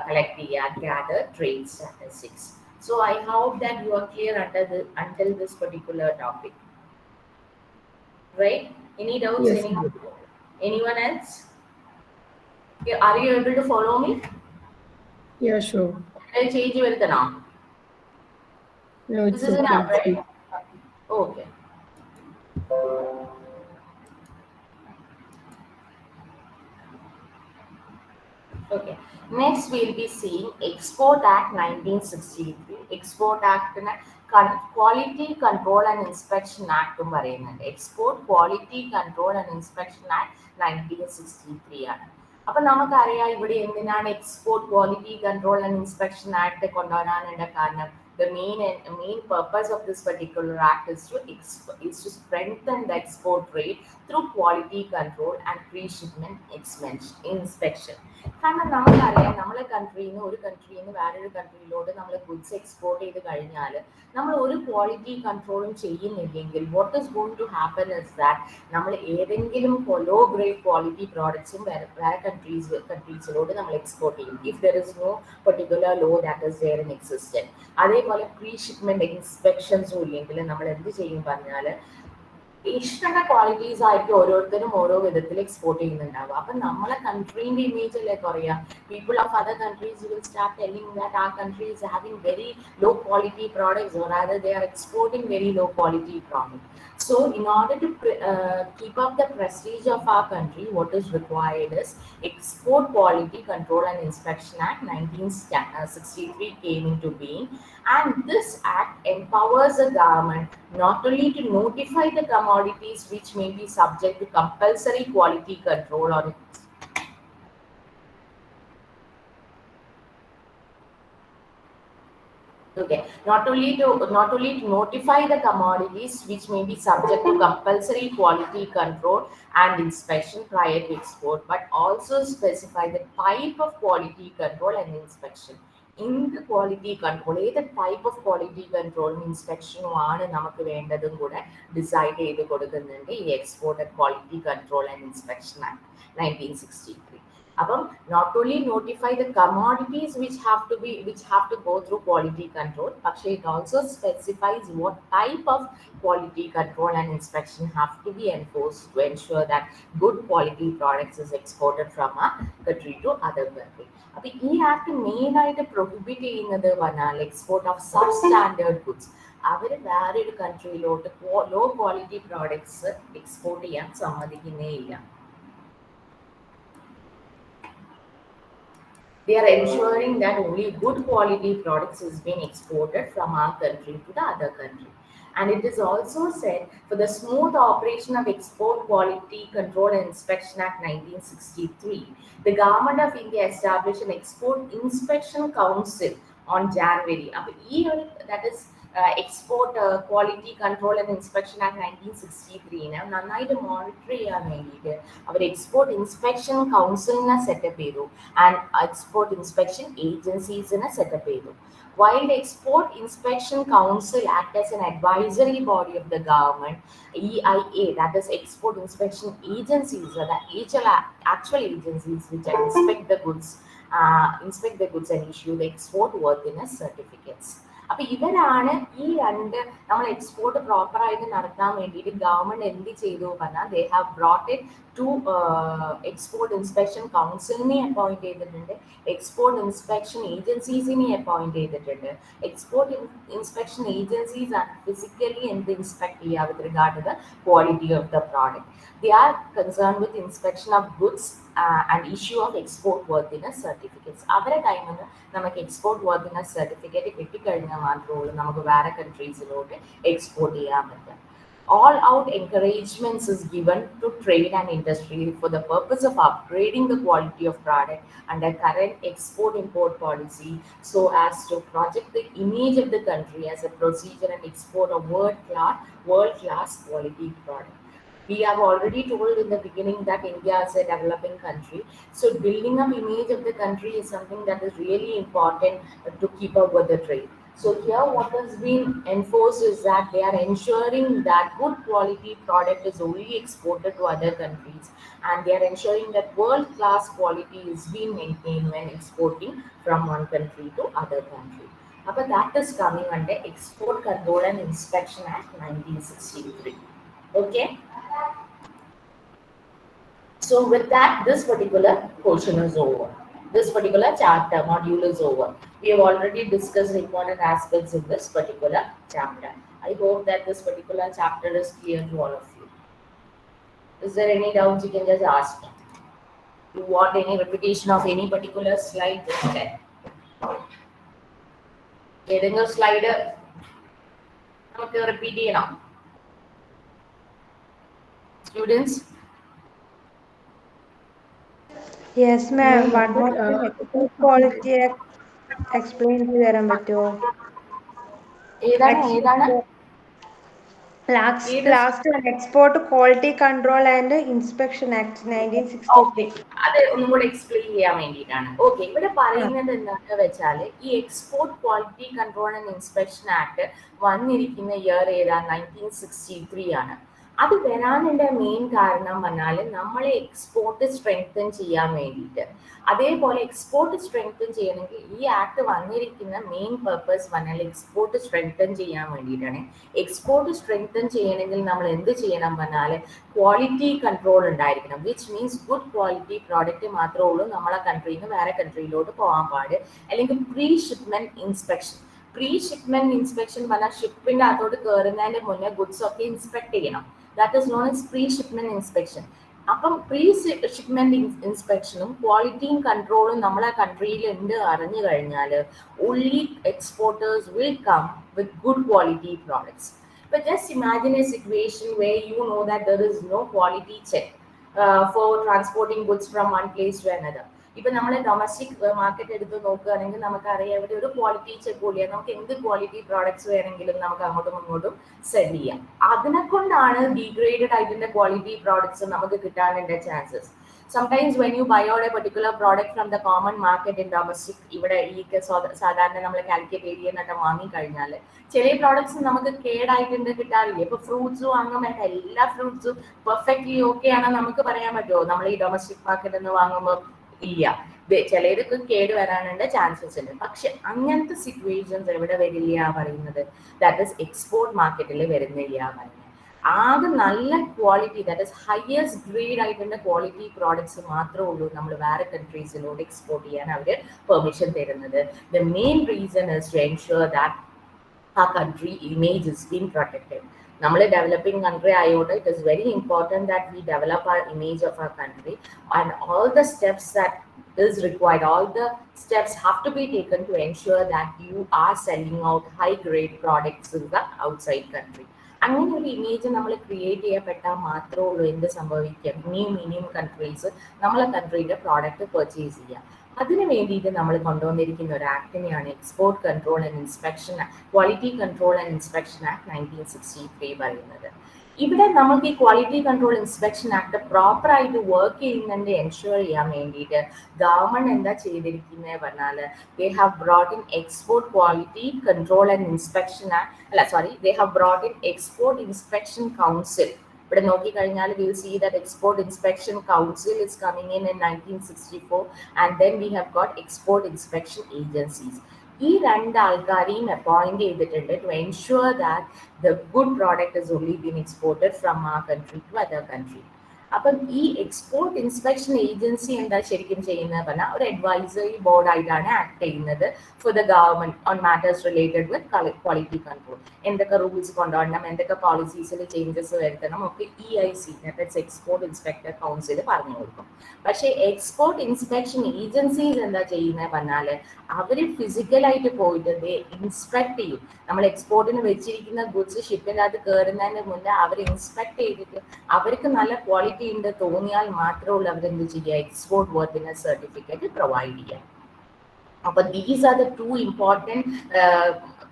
കളക്ട് ചെയ്യുക, gather trade statistics. So I hope that you are clear until this particular topic. Right? Any doubts? Yes, ma'am. Anyone else? Okay, are you able to follow me? Yeah, sure. I'll change with the now. No, it's This is okay. enough, right? Okay. Okay. Next, we'll be seeing Export Act 1963. Export Act Quality Control and Inspection Act. Export Quality Control and Inspection Act 1963. അപ്പോൾ നമുക്കറിയാം ഇവിടെ എന്തിനാണ് export quality control and inspection act കൊണ്ടുവരാനുള്ള കാരണം the main purpose of this particular act is to strengthen the export trade through quality control and pre-shipment inspection. കാരണം നമുക്കറിയാം നമ്മളെ കൺട്രിയിൽ നിന്ന് ഒരു കൺട്രിയിൽ നിന്ന് വേറൊരു കൺട്രിയിലോട്ട് നമ്മൾ ഗുഡ്സ് എക്സ്പോർട്ട് ചെയ്ത് കഴിഞ്ഞാൽ നമ്മൾ ഒരു ക്വാളിറ്റി കൺട്രോളും ചെയ്യുന്നില്ലെങ്കിൽ what is going to happen is that നമ്മൾ ഏതെങ്കിലും ലോ ഗ്രേഡ് ക്വാളിറ്റി പ്രോഡക്ട്സും വേറെ കൺട്രീസിലോട്ട് നമ്മൾ എക്സ്പോർട്ട് ചെയ്യും if there is no particular law that is there in existence. അതേപോലെ പ്രീ ഷിപ്മെന്റ് ഇൻസ്പെക്ഷൻസും ഇല്ലെങ്കിൽ നമ്മൾ എന്ത് ചെയ്യും പറഞ്ഞാൽ ഇഷ്ടമുള്ള ക്വാളിറ്റീസ് ആയിരിക്കും ഓരോരുത്തരും ഓരോ വിധത്തിൽ എക്സ്പോർട്ട് ചെയ്യുന്നുണ്ടാവുക. അപ്പം നമ്മളെ കൺട്രീൻ്റെ ഇമേജ് അല്ലേ കുറയുക. People of other countries will start telling that our country is having very low quality products, or rather they are exporting very low quality products. So in order to keep up the prestige of our country, what is required is Export Quality Control and Inspection Act 1963 came into being, and this act empowers the government not only to notify the commodities which may be subject to compulsory quality control or not only to notify the commodities which may be subject to compulsory quality control and inspection prior to export, but also specify the type of quality control and inspection. In the quality control, the type of quality control and inspection ആണ് നമുക്ക് വേണ്ടതും കൂടെ decide ചെയ്ത് കൊടുക്കുന്നുണ്ട് ഈ export quality control and inspection act 1963. അപ്പം not only notify the commodities which have to go through quality control, പക്ഷേ it also specifies what type of quality control and inspection have to be enforced to ensure that good quality products is exported from a country to other country. അപ്പോൾ ഈ act main ആയിട്ട് prohibit ചെയ്യുന്നത് പറഞ്ഞാൽ export of sub standard goods. അവർ വേറൊരു കൺട്രിയിലോട്ട് low quality products export ചെയ്യാൻ സമ്മതിക്കുന്നേ ഇല്ല. They are ensuring that only good quality products is being exported from our country to the other country. And it is also said for the smooth operation of Export Quality Control and Inspection Act 1963, the Government of India established an Export Inspection Council on January. That is Export Quality Control and Inspection Act 1963 നന്നായിട്ട് monitor ചെയ്യാൻ വേണ്ടിയിട്ട് അവർ export inspection കൗൺസിലിനെ setup ചെയ്തു and export inspection ഏജൻസീസിനെ setup ചെയ്തു. While the Export Inspection Council acts as an advisory body of the government, EIA, that is Export Inspection Agencies, are the actual agencies which inspect the goods and issue the export worthiness certificates. അപ്പൊ ഇവരാണ് ഈ രണ്ട് നമ്മൾ export പ്രോപ്പറായിട്ട് നടത്താൻ വേണ്ടിയിട്ട് government എന്ത് ചെയ്തു പറഞ്ഞാൽ they have brought it to export inspection കൗൺസിലിനെ അപ്പോയിന്റ് ചെയ്തിട്ടുണ്ട്, എക്സ്പോർട്ട് ഇൻസ്പെക്ഷൻ ഏജൻസീസിനെ അപ്പോയിന്റ് ചെയ്തിട്ടുണ്ട്. എക്സ്പോർട്ട് ഇൻസ്പെക്ഷൻ ഏജൻസീസ് ആണ് ഫിസിക്കലി എന്ത് ഇൻസ്പെക്ട് ചെയ്യുക with regard to the quality of the product. They are concerned with inspection of goods and issue of export worthiness certificates. അവരുടെ കയ്യിൽ നിന്ന് നമുക്ക് എക്സ്പോർട്ട് വർത്തിനെസ് സർട്ടിഫിക്കറ്റ് കിട്ടിക്കഴിഞ്ഞാൽ മാത്രമേ ഉള്ളൂ നമുക്ക് വേറെ കൺട്രീസിലോട്ട് എക്സ്പോർട്ട് ചെയ്യാൻ പറ്റുക. All out encouragements is given to trade and industry for the purpose of upgrading the quality of product under current export-import policy so as to project the image of the country as a procedure and export of world-class quality product. We have already told in the beginning that India is a developing country. So building up image of the country is something that is really important to keep up with the trade. So here what has been enforced is that they are ensuring that good quality product is only exported to other countries, and they are ensuring that world class quality is being maintained when exporting from one country to other country. But that is coming under Export Control and Inspection Act 1963. Okay. So with that, this particular portion is over. This particular chapter module is over. We have already discussed important aspects in this particular chapter. I hope that this particular chapter is clear to all of you. Is there any doubts you can just ask me? You want any repetition of any particular slide? Just check. ഏതെങ്കിലും slide നമുക്ക് repeat ചെയ്യണം students? Yes, ma'am. Ma'am, One more thing. Export quality explain ചെയ്തു തരാൻ പറ്റുമോ? ഏതാണ് Last one, Export Quality Control and Inspection Act 1963. അത് ഒന്നും കൂടെ എക്സ്പ്ലെയിൻ ചെയ്യാൻ വേണ്ടിയിട്ടാണ്. ഓക്കെ, ഇവിടെ പറയുന്നത് എന്താണെന്ന് വെച്ചാൽ ഈ export quality control and inspection act വന്നിരിക്കുന്ന ഇയർ ഏതാ? 1963 ആണ്. അത് വരാനുള്ള മെയിൻ കാരണം പറഞ്ഞാൽ നമ്മളെ എക്സ്പോർട്ട് സ്ട്രെങ്തൻ ചെയ്യാൻ വേണ്ടിയിട്ട്. അതേപോലെ എക്സ്പോർട്ട് സ്ട്രെങ്തൻ ചെയ്യണമെങ്കിൽ ഈ ആക്ട് വന്നിരിക്കുന്ന മെയിൻ പർപ്പസ് പറഞ്ഞാൽ എക്സ്പോർട്ട് സ്ട്രെങ്തൻ ചെയ്യാൻ വേണ്ടിയിട്ടാണ്. എക്സ്പോർട്ട് സ്ട്രെങ്തൻ ചെയ്യണമെങ്കിൽ നമ്മൾ എന്ത് ചെയ്യണം പറഞ്ഞാൽ ക്വാളിറ്റി കൺട്രോൾ ഉണ്ടായിരിക്കണം. Which means good quality product മാത്രമേ ഉള്ളൂ നമ്മളെ കൺട്രിയിൽ നിന്ന് വേറെ കൺട്രിയിലോട്ട് പോകാൻ പാട്. അല്ലെങ്കിൽ pre shipment inspection. Pre shipment inspection പറഞ്ഞാൽ ഷിപ്പിന്റെ അകത്തോട്ട് കയറുന്നതിന് മുന്നേ ഗുഡ്സ് ഒക്കെ ഇൻസ്പെക്ട് ചെയ്യണം. That is known as pre-shipment inspection. അപ്പം പ്രീ ഷിപ്മെന്റ് ഇൻസ്പെക്ഷനും ക്വാളിറ്റിയും കൺട്രോളും നമ്മളെ കൺട്രിയിൽ ഉണ്ട് അറിഞ്ഞു കഴിഞ്ഞാൽ only exporters will come with good quality products. But just imagine a situation where you know that there is no quality check for transporting goods from one place to another. ഇപ്പം നമ്മൾ domestic market എടുത്ത് നോക്കുകയാണെങ്കിൽ നമുക്കറിയാം ഇവിടെ ഒരു quality check ഇല്ല. നമുക്ക് എന്ത് ക്വാളിറ്റി പ്രോഡക്ട്സ് വേണമെങ്കിലും നമുക്ക് അങ്ങോട്ടും ഇങ്ങോട്ടും സെല് ചെയ്യാം. അതിനെ കൊണ്ടാണ് ഡീഗ്രേഡഡ് ആയിട്ടുള്ള ക്വാളിറ്റി പ്രോഡക്ട്സ് നമുക്ക് കിട്ടാനുള്ള chances. Sometimes when you buy out a particular product from the common market in domestic, ഇവിടെ ഈ സാധാരണ നമ്മൾ കാലിക്കറ്റ് ഏരിയ എന്നിട്ട് വാങ്ങിക്കഴിഞ്ഞാൽ ചില പ്രോഡക്ട്സ് നമുക്ക് കേടായിട്ടുണ്ട് കിട്ടാറില്ല. ഇപ്പൊ ഫ്രൂട്ട്സ് വാങ്ങാൻ വേണ്ട എല്ലാ ഫ്രൂട്ട്സും പെർഫെക്റ്റ്ലി ഓക്കെ ആണെന്ന് നമുക്ക് പറയാൻ പറ്റുമോ? നമ്മൾ ഈ ഡൊമസ്റ്റിക് മാർക്കറ്റ് എന്ന് വാങ്ങുമ്പോൾ ഇല്ല, ചിലർക്ക് കേട് വരാനുള്ള ചാൻസസ് ഉണ്ട്. പക്ഷെ അങ്ങനത്തെ സിറ്റുവേഷൻസ് എവിടെ വരില്ല പറയുന്നത്? ദാറ്റ് ഈസ് എക്സ്പോർട്ട് മാർക്കറ്റിൽ വരുന്നില്ല പറയുന്നത്. ആകെ നല്ല quality that is highest grade ആയിട്ടുള്ള ക്വാളിറ്റി പ്രോഡക്ട്സ് മാത്രമേ ഉള്ളൂ നമ്മൾ വേറെ കൺട്രീസിലോട്ട് എക്സ്പോർട്ട് ചെയ്യാൻ അവർ പെർമിഷൻ തരുന്നത്. The main reason is to ensure that ആ country image is been protected. നമ്മൾ ഡെവലപ്പിംഗ് കൺട്രി ആയതുകൊണ്ട് it is very important that we develop our image of our country and all the steps that is required. All the steps have to be taken to ensure that you are selling out high grade products in the outside country. അങ്ങനെ ഒരു image നമ്മൾ create ചെയ്യപ്പെട്ടാൽ മാത്രമേ ഉള്ളൂ എന്ത് സംഭവിക്കാം, minimum countries നമ്മളെ കൺട്രിയുടെ product purchase ചെയ്യുക. അതിന് വേണ്ടിയിട്ട് നമ്മൾ കൊണ്ടുവന്നിരിക്കുന്ന ഒരു ആക്ടിനെയാണ് export control and inspection quality control and inspection act 1963 പറയുന്നത്. ഇവിടെ നമുക്ക് ഈ quality control inspection act proper ആയിട്ട് വർക്ക് ചെയ്യുന്നുണ്ട് എൻഷുർ ചെയ്യാൻ വേണ്ടിയിട്ട് ഗവൺമെന്റ് എന്താ ചെയ്തിരിക്കുന്നത് പറഞ്ഞാൽ they have brought in export quality control and inspection they have brought in export inspection council. ഇവിടെ നോക്കിക്കഴിഞ്ഞാൽ will see that export inspection council is coming in 1964 and then we have got export inspection agencies. ഈ രണ്ട് ആൾക്കാരെയും appoint ചെയ്തിട്ടുണ്ട് to ensure that the good product is only been exported from ആ country to other country. അപ്പം ഈ export inspection agency എന്താ ശരിക്കും ചെയ്യുന്നത് പറഞ്ഞാൽ ഒരു അഡ്വൈസറി ബോർഡായിട്ടാണ് ആക്ട് ചെയ്യുന്നത് for the government on matters related with quality control. എന്തൊക്കെ റൂൾസ് കൊണ്ടുവരണം, എന്തൊക്കെ പോളിസീസിൽ ചേഞ്ചസ് വരുത്തണം ഒക്കെ EIC, എക്സ്പോർട്ട് ഇൻസ്പെക്ടർ കൗൺസിൽ പറഞ്ഞു കൊടുക്കും. പക്ഷേ എക്സ്പോർട്ട് ഇൻസ്പെക്ഷൻ ഏജൻസീസ് എന്താ ചെയ്യുന്നത് പറഞ്ഞാൽ അവർ ഫിസിക്കലായിട്ട് പോയിട്ട് ഇൻസ്പെക്ട് ചെയ്യും. നമ്മൾ എക്സ്പോർട്ടിന് വെച്ചിരിക്കുന്ന ഗുഡ്സ് ഷിപ്പിൻ്റെ അകത്ത് കയറുന്നതിന് മുന്നേ അവർ ഇൻസ്പെക്ട് ചെയ്തിട്ട് അവർക്ക് നല്ല ക്വാളിറ്റി ഉണ്ട് തോന്നിയാൽ മാത്രമേ ഉള്ളൂ അവരെന്ത് ചെയ്യുക, എക്സ്പോർട്ട് വർത്തിനെസ് സർട്ടിഫിക്കറ്റ് പ്രൊവൈഡ് ചെയ്യുക. But these are the two important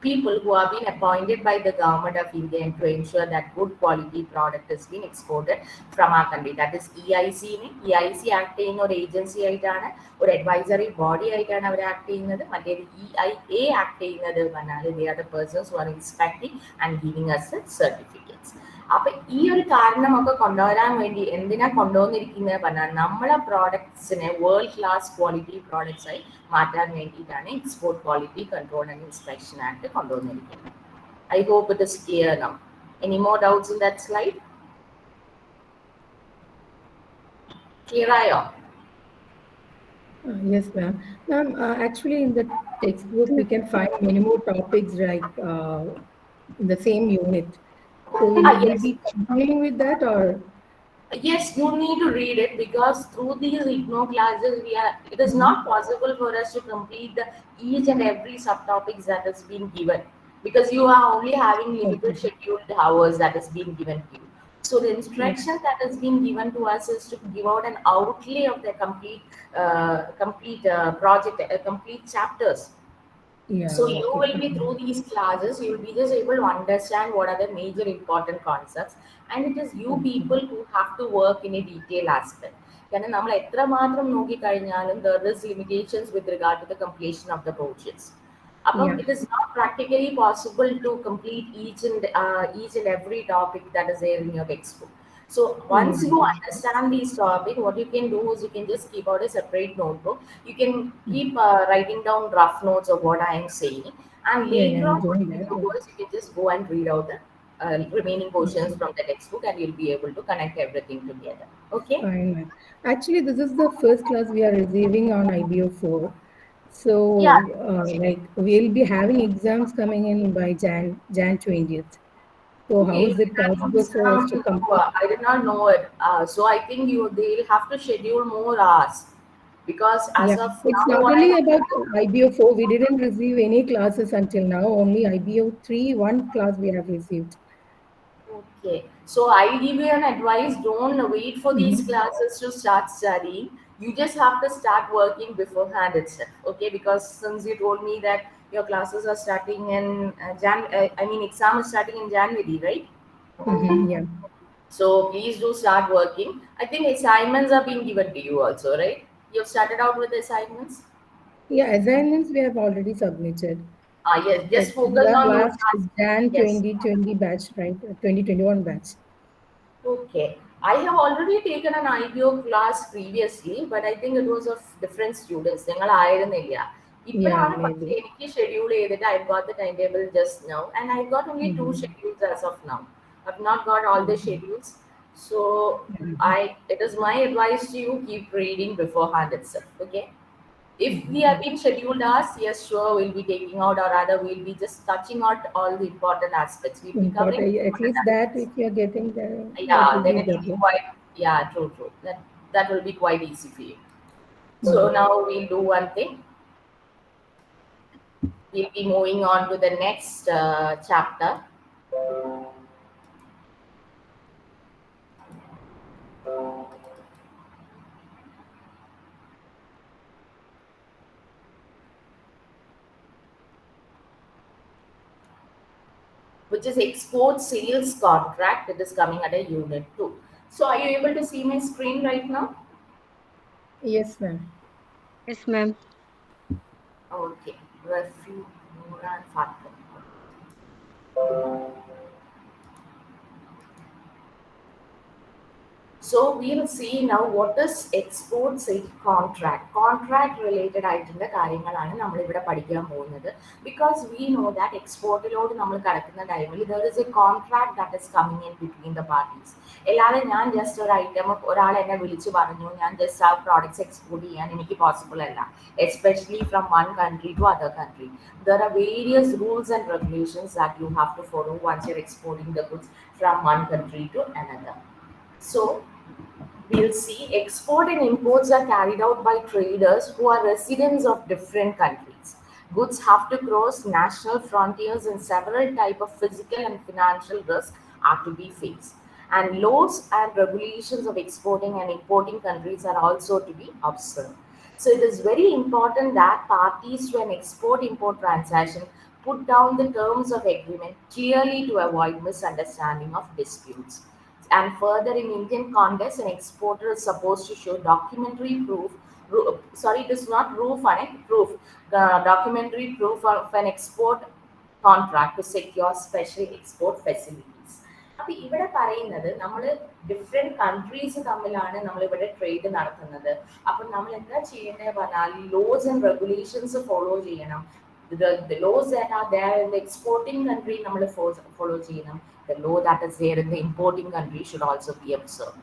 people who have been appointed by the government of India to ensure that good quality product is being exported from our country. That is EIC. EIC act ചെയ്യുന്ന ഒരു agency ആയിട്ടാണ്, ഒരു advisory body ആയിട്ടാണ് അവർ act ചെയ്യുന്നത്. മറ്റേത് EIA act ചെയ്യുന്നത് പറഞ്ഞാൽ they are the persons who are inspecting and giving us the certificates. അപ്പൊ ഈ ഒരു കാരണമൊക്കെ കൊണ്ടുവരാൻ വേണ്ടി എന്തിനാ കൊണ്ടുവന്നിരിക്കുന്നത് പറഞ്ഞാൽ നമ്മളെ പ്രോഡക്ട്സിനെ വേൾഡ് ക്ലാസ് ക്വാളിറ്റി പ്രോഡക്ട്സ് ആയി മാറ്റാൻ വേണ്ടിയിട്ടാണ് export quality control and inspection act കൊണ്ടുവന്നിരിക്കുന്നത്. I hope it is clear now. Any more doubts in that slide? Clear ആയോ? Yes, ma'am. Ma'am, actually, in the textbook, we can find many more topics like in the same unit. So, will we Yes. be continuing with that or? Yes, you need to read it because through these IGNOU classes, it is not possible for us to complete each and every subtopics that has been given because you are only having limited Okay. scheduled hours that has been given to you. So the Yeah. instruction that has been given to us is to give out an outlay of the complete project, complete chapters. Yeah. So you Okay. will be through these classes, you will be just able to understand what are the major important concepts, and it is you people who have to work in a detail aspect. കാരണം നമ്മൾ എത്രമാത്രം നോക്കിക്കഴിഞ്ഞാലും there is limitations with regard to the completion of the projects. അപ്പം Yeah. it is not practically possible to complete each and every topic that is there in your textbook. So once Yeah. you understand these topics, what you can do is you can just keep out a separate notebook. You can keep writing down rough notes of what I am saying, and Yeah. later I'm on what doing you can that. do is you can just go and read out the remaining portions from the textbook, and you'll be able to connect everything together. Okay? Fine, ma'am. Actually, this is the first class we are receiving on IBO4. So, Yeah. like, we'll be having exams coming in by Jan 20th. So, how Okay, is it that possible means for us to complete? I did not know it. So I think they'll have to schedule more hours because as Yeah, of it's now, not what I only about know. IBO4. We didn't receive any classes until now. Only IBO3, one class we have received. Okay, so I give you an advice: don't wait for these Mhm. classes to start studying. You just have to start working beforehand itself. Okay, because since you told me that your classes are starting in exam is starting in January, right? Yeah. So please do start working. I think assignments are being given to you also, right? You've started out with assignments. Yeah, assignments we have already submitted. Yes, But just we focus are on those last tasks. Jan Yes. 2020 batch, right? 2021 batch. Okay. I have already taken an IPO class previously, but I think it was of different students. നിങ്ങൾ ആയിരുന്നില്ല. Yeah, ഇപ്പോഴാണ് പക്ഷേ maybe. എനിക്ക് schedule ചെയ്തിട്ട് I got the timetable just now, and I got only two Mhm. schedules as of now. I've not got all the schedules. So Mhm. it is my advice to you, keep reading beforehand itself. Okay. If we are Mhm. being scheduled as, yes, sure, we'll be taking out, or rather, we'll be just touching out all the important aspects. We'll be covering Important, at important least that aspects. if you're getting there, that Yeah, will then be it will be better. quite, yeah, true. That will be quite easy for you. So Mhm. now we'll do one thing. We'll be moving on to the next chapter, which is export sales contract. It is coming at a unit 2. So are you able to see my screen right now? Yes, ma'am. Yes, ma'am. Okay. Refuge and factor. So we'll see now what is export sale contract. Contract related ആയിട്ടുള്ള കാര്യങ്ങളാണ് നമ്മൾ ഇവിടെ പഠിക്കാൻ പോകുന്നത്. Because we know that എക്സ്പോർട്ടിലോട്ട് നമ്മൾ കടക്കുന്ന ടൈമിൽ there is a contract that is coming in between the parties. അല്ലാതെ ഞാൻ ജസ്റ്റ് ഒരു ഐറ്റം ഒരാൾ എന്നെ വിളിച്ച് പറഞ്ഞു ഞാൻ ജസ്റ്റ് ആ പ്രോഡക്ട്സ് എക്സ്പോർട്ട് ചെയ്യാൻ എനിക്ക് പോസിബിൾ അല്ല, especially from one country to other country. There are various rules and regulations that you have to follow once you're exporting the goods from one country to another. So we'll see export and imports are carried out by traders who are residents of different countries. Goods have to cross national frontiers and several types of physical and financial risks are to be faced. And laws and regulations of exporting and importing countries are also to be observed. So it is very important that parties to an export-import transaction put down the terms of agreement clearly to avoid misunderstanding of disputes. And further, in Indian context, an exporter is supposed to show documentary proof. Sorry, it is not proof, proof. Documentary proof of an export contract to secure special export facilities. അപ്പോൾ ഇവിടെ പറയുന്നത് നമ്മൾ different countries തമ്മിലാണ് നമ്മളിവിടെ trade നടത്തുന്നത്. അപ്പം നമ്മൾ എന്താ ചെയ്യേണ്ടത് പറഞ്ഞാൽ ലോസ് ആൻഡ് റെഗുലേഷൻസ് ഫോളോ ചെയ്യണം. The laws that are there in the exporting country നമ്മൾ follow ചെയ്യണം. The law that is there in the importing country should also be observed.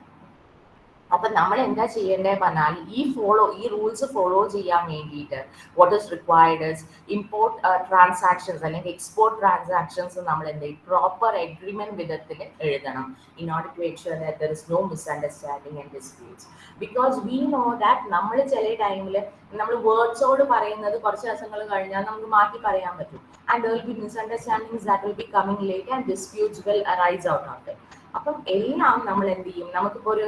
അപ്പം നമ്മൾ എന്താ ചെയ്യേണ്ടത് പറഞ്ഞാൽ ഈ റൂൾസ് ഫോളോ ചെയ്യാൻ വേണ്ടിയിട്ട് what is required is import transactions അല്ലെങ്കിൽ എക്സ്പോർട്ട് ട്രാൻസാക്ഷൻസ് നമ്മൾ എന്ത് പ്രോപ്പർ എഗ്രിമെന്റ് വിധത്തിൽ എഴുതണം in order to ensure that there is no misunderstanding and disputes. Because we know that നമ്മൾ ചില ടൈമിൽ നമ്മൾ വേർഡ്സോട് പറയുന്നത് കുറച്ച് ദിവസങ്ങൾ കഴിഞ്ഞാൽ നമുക്ക് മാറ്റി പറയാൻ പറ്റും. And there will be misunderstandings that will be coming late and disputes will arise out of it. അപ്പം എല്ലാം നമ്മൾ എന്ത് ചെയ്യും, നമുക്കിപ്പോൾ ഒരു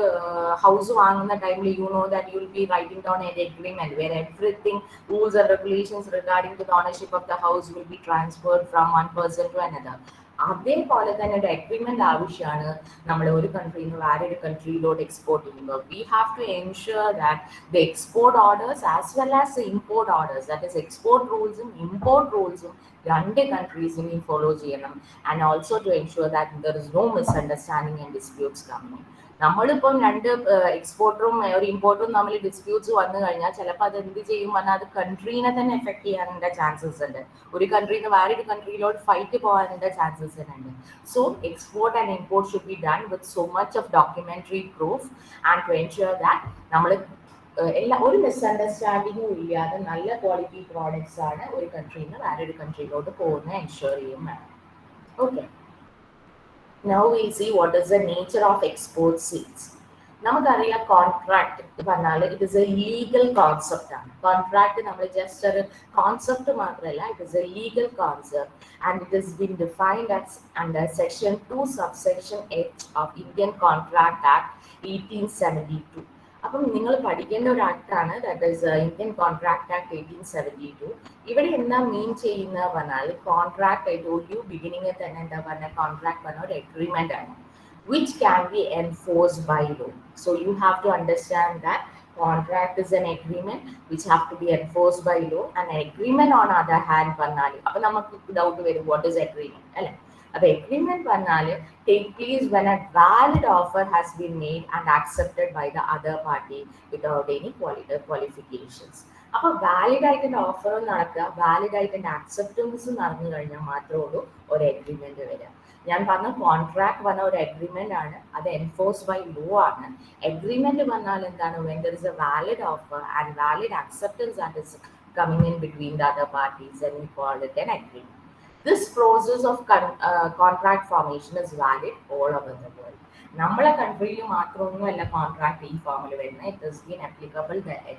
ഹൗസ് വാങ്ങുന്ന ടൈമിൽ you know that you will be writing down an agreement where everything rules and regulations regarding to the ownership of the house will be transferred from one person to another. അതേപോലെ തന്നെ ഒരു agreement ആവശ്യമാണ് നമ്മൾ ഒരു കൺട്രിയിൽ നിന്ന് വേറൊരു കൺട്രിയിലോട്ട് എക്സ്പോർട്ട് ചെയ്യുമ്പോൾ. We have to ensure that the export orders as well as the import orders, that is export റൂൾസും ഇമ്പോർട്ട് റൂൾസും രണ്ട് കൺട്രീസിനെയും ഫോളോ ചെയ്യണം. And also to ensure that there is no misunderstanding and disputes coming. നമ്മളിപ്പം രണ്ട് എക്സ്പോർട്ടറും ഒരു ഇമ്പോർട്ടറും തമ്മിൽ disputes വന്നു കഴിഞ്ഞാൽ ചിലപ്പോൾ അത് എന്ത് ചെയ്യും പറഞ്ഞാൽ അത് കൺട്രീനെ തന്നെ എഫക്ട് ചെയ്യാനുള്ള ചാൻസസ് ഉണ്ട്. ഒരു കൺട്രിയിൽ നിന്ന് വേറൊരു കൺട്രിയിലോട്ട് ഫൈറ്റ് പോകാനുള്ള ചാൻസസ് ഉണ്ട്. So export and import should be done with so much of documentary proof and to ensure that നമ്മൾ ഒരു മിസ്അണ്ടർസ്റ്റാൻഡിങ്ങും ഇല്ലാതെ നല്ല ക്വാളിറ്റി പ്രോഡക്ട്സ് ആണ് ഒരു കൺട്രിയിൽ നിന്ന് വേറൊരു കൺട്രിയിലോട്ട് പോകുന്നത് എൻഷുർ ചെയ്യും വേണം. Okay, now we'll see what is the nature of export sales. നമുക്കറിയാം കോൺട്രാക്ട് പറഞ്ഞാൽ it is A legal concept ആണ്. കോൺട്രാക്ട് നമ്മൾ ജസ്റ്റ് ഒരു കോൺസെപ്റ്റ് മാത്രമല്ല, it is A legal concept and it is been defined as under section 2 subsection H of Indian Contract Act 1872. അപ്പം നിങ്ങൾ പഠിക്കേണ്ട ഒരു ആക്ടാണ്, that is Indian contract act 1872. ഇവിടെ എന്താ മീൻ ചെയ്യുന്നത് പറഞ്ഞാൽ കോൺട്രാക്ട് ഐ ടോൾഡ് യു ബിഗിനിങ്ങിൽ തന്നെ എന്താ പറഞ്ഞാൽ കോൺട്രാക്ട് പറഞ്ഞ ഒരു എഗ്രിമെന്റ് ആണ് which can be enforced by law. So you have to understand that contract is an agreement which have to be enforced by law, and an agreement on other hand പറഞ്ഞാൽ അപ്പം നമുക്ക് doubt വരും what is agreement അല്ലെ. അപ്പോൾ agreement പറഞ്ഞാൽ take place when a valid offer has been made and accepted by the other party without any qualifications. അപ്പോൾ valid ആയിട്ട് ഓഫറും നടക്കുക, വാലിഡ് ആയിട്ട് ആക്സെപ്റ്റൻസും നടന്നു കഴിഞ്ഞാൽ മാത്രമേ ഉള്ളൂ ഒരു എഗ്രിമെന്റ് വരിക. ഞാൻ പറഞ്ഞ കോൺട്രാക്ട് പറഞ്ഞ ഒരു എഗ്രിമെന്റ് ആണ്, അത് എൻഫോഴ്സ് ബൈ ലോ ആണ്. എഗ്രിമെന്റ് പറഞ്ഞാൽ എന്താണ്, when there is a valid offer and valid acceptance that is coming in between the other parties, and we call it an agreement. This process of contract formation is valid all over the world. നമ്മളെ കൺട്രിയിൽ മാത്രമൊന്നുമല്ല contract ഈ ഫോമിൽ വരുന്നത്, it is been applicable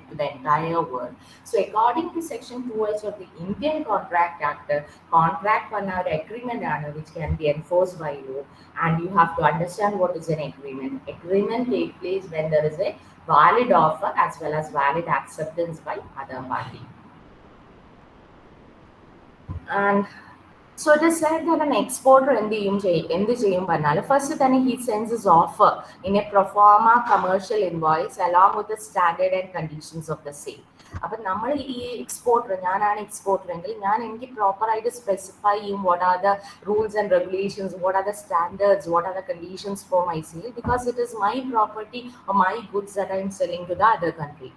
to the entire world. So according to section 2H of the Indian contract act, contract പറഞ്ഞ ഒരു agreement ആണ് which can be enforced by law. And you have to understand what is an agreement. Agreement take place when there is a valid offer as well as valid acceptance by other party. And so it is said that an exporter എന്ത് ചെയ്യും പറഞ്ഞാൽ first തന്നെ he sends his offer in a pro forma commercial invoice along with the standard and conditions of the sale. അപ്പം നമ്മൾ ഈ exporter, ഞാനാണ് exporter എങ്കിൽ ഞാൻ എനിക്ക് പ്രോപ്പറായിട്ട് സ്പെസിഫൈ ചെയ്യും what are the rules and regulations, what are the standards, what are the conditions for my sale, because it is my property or my goods that I am selling to the other country.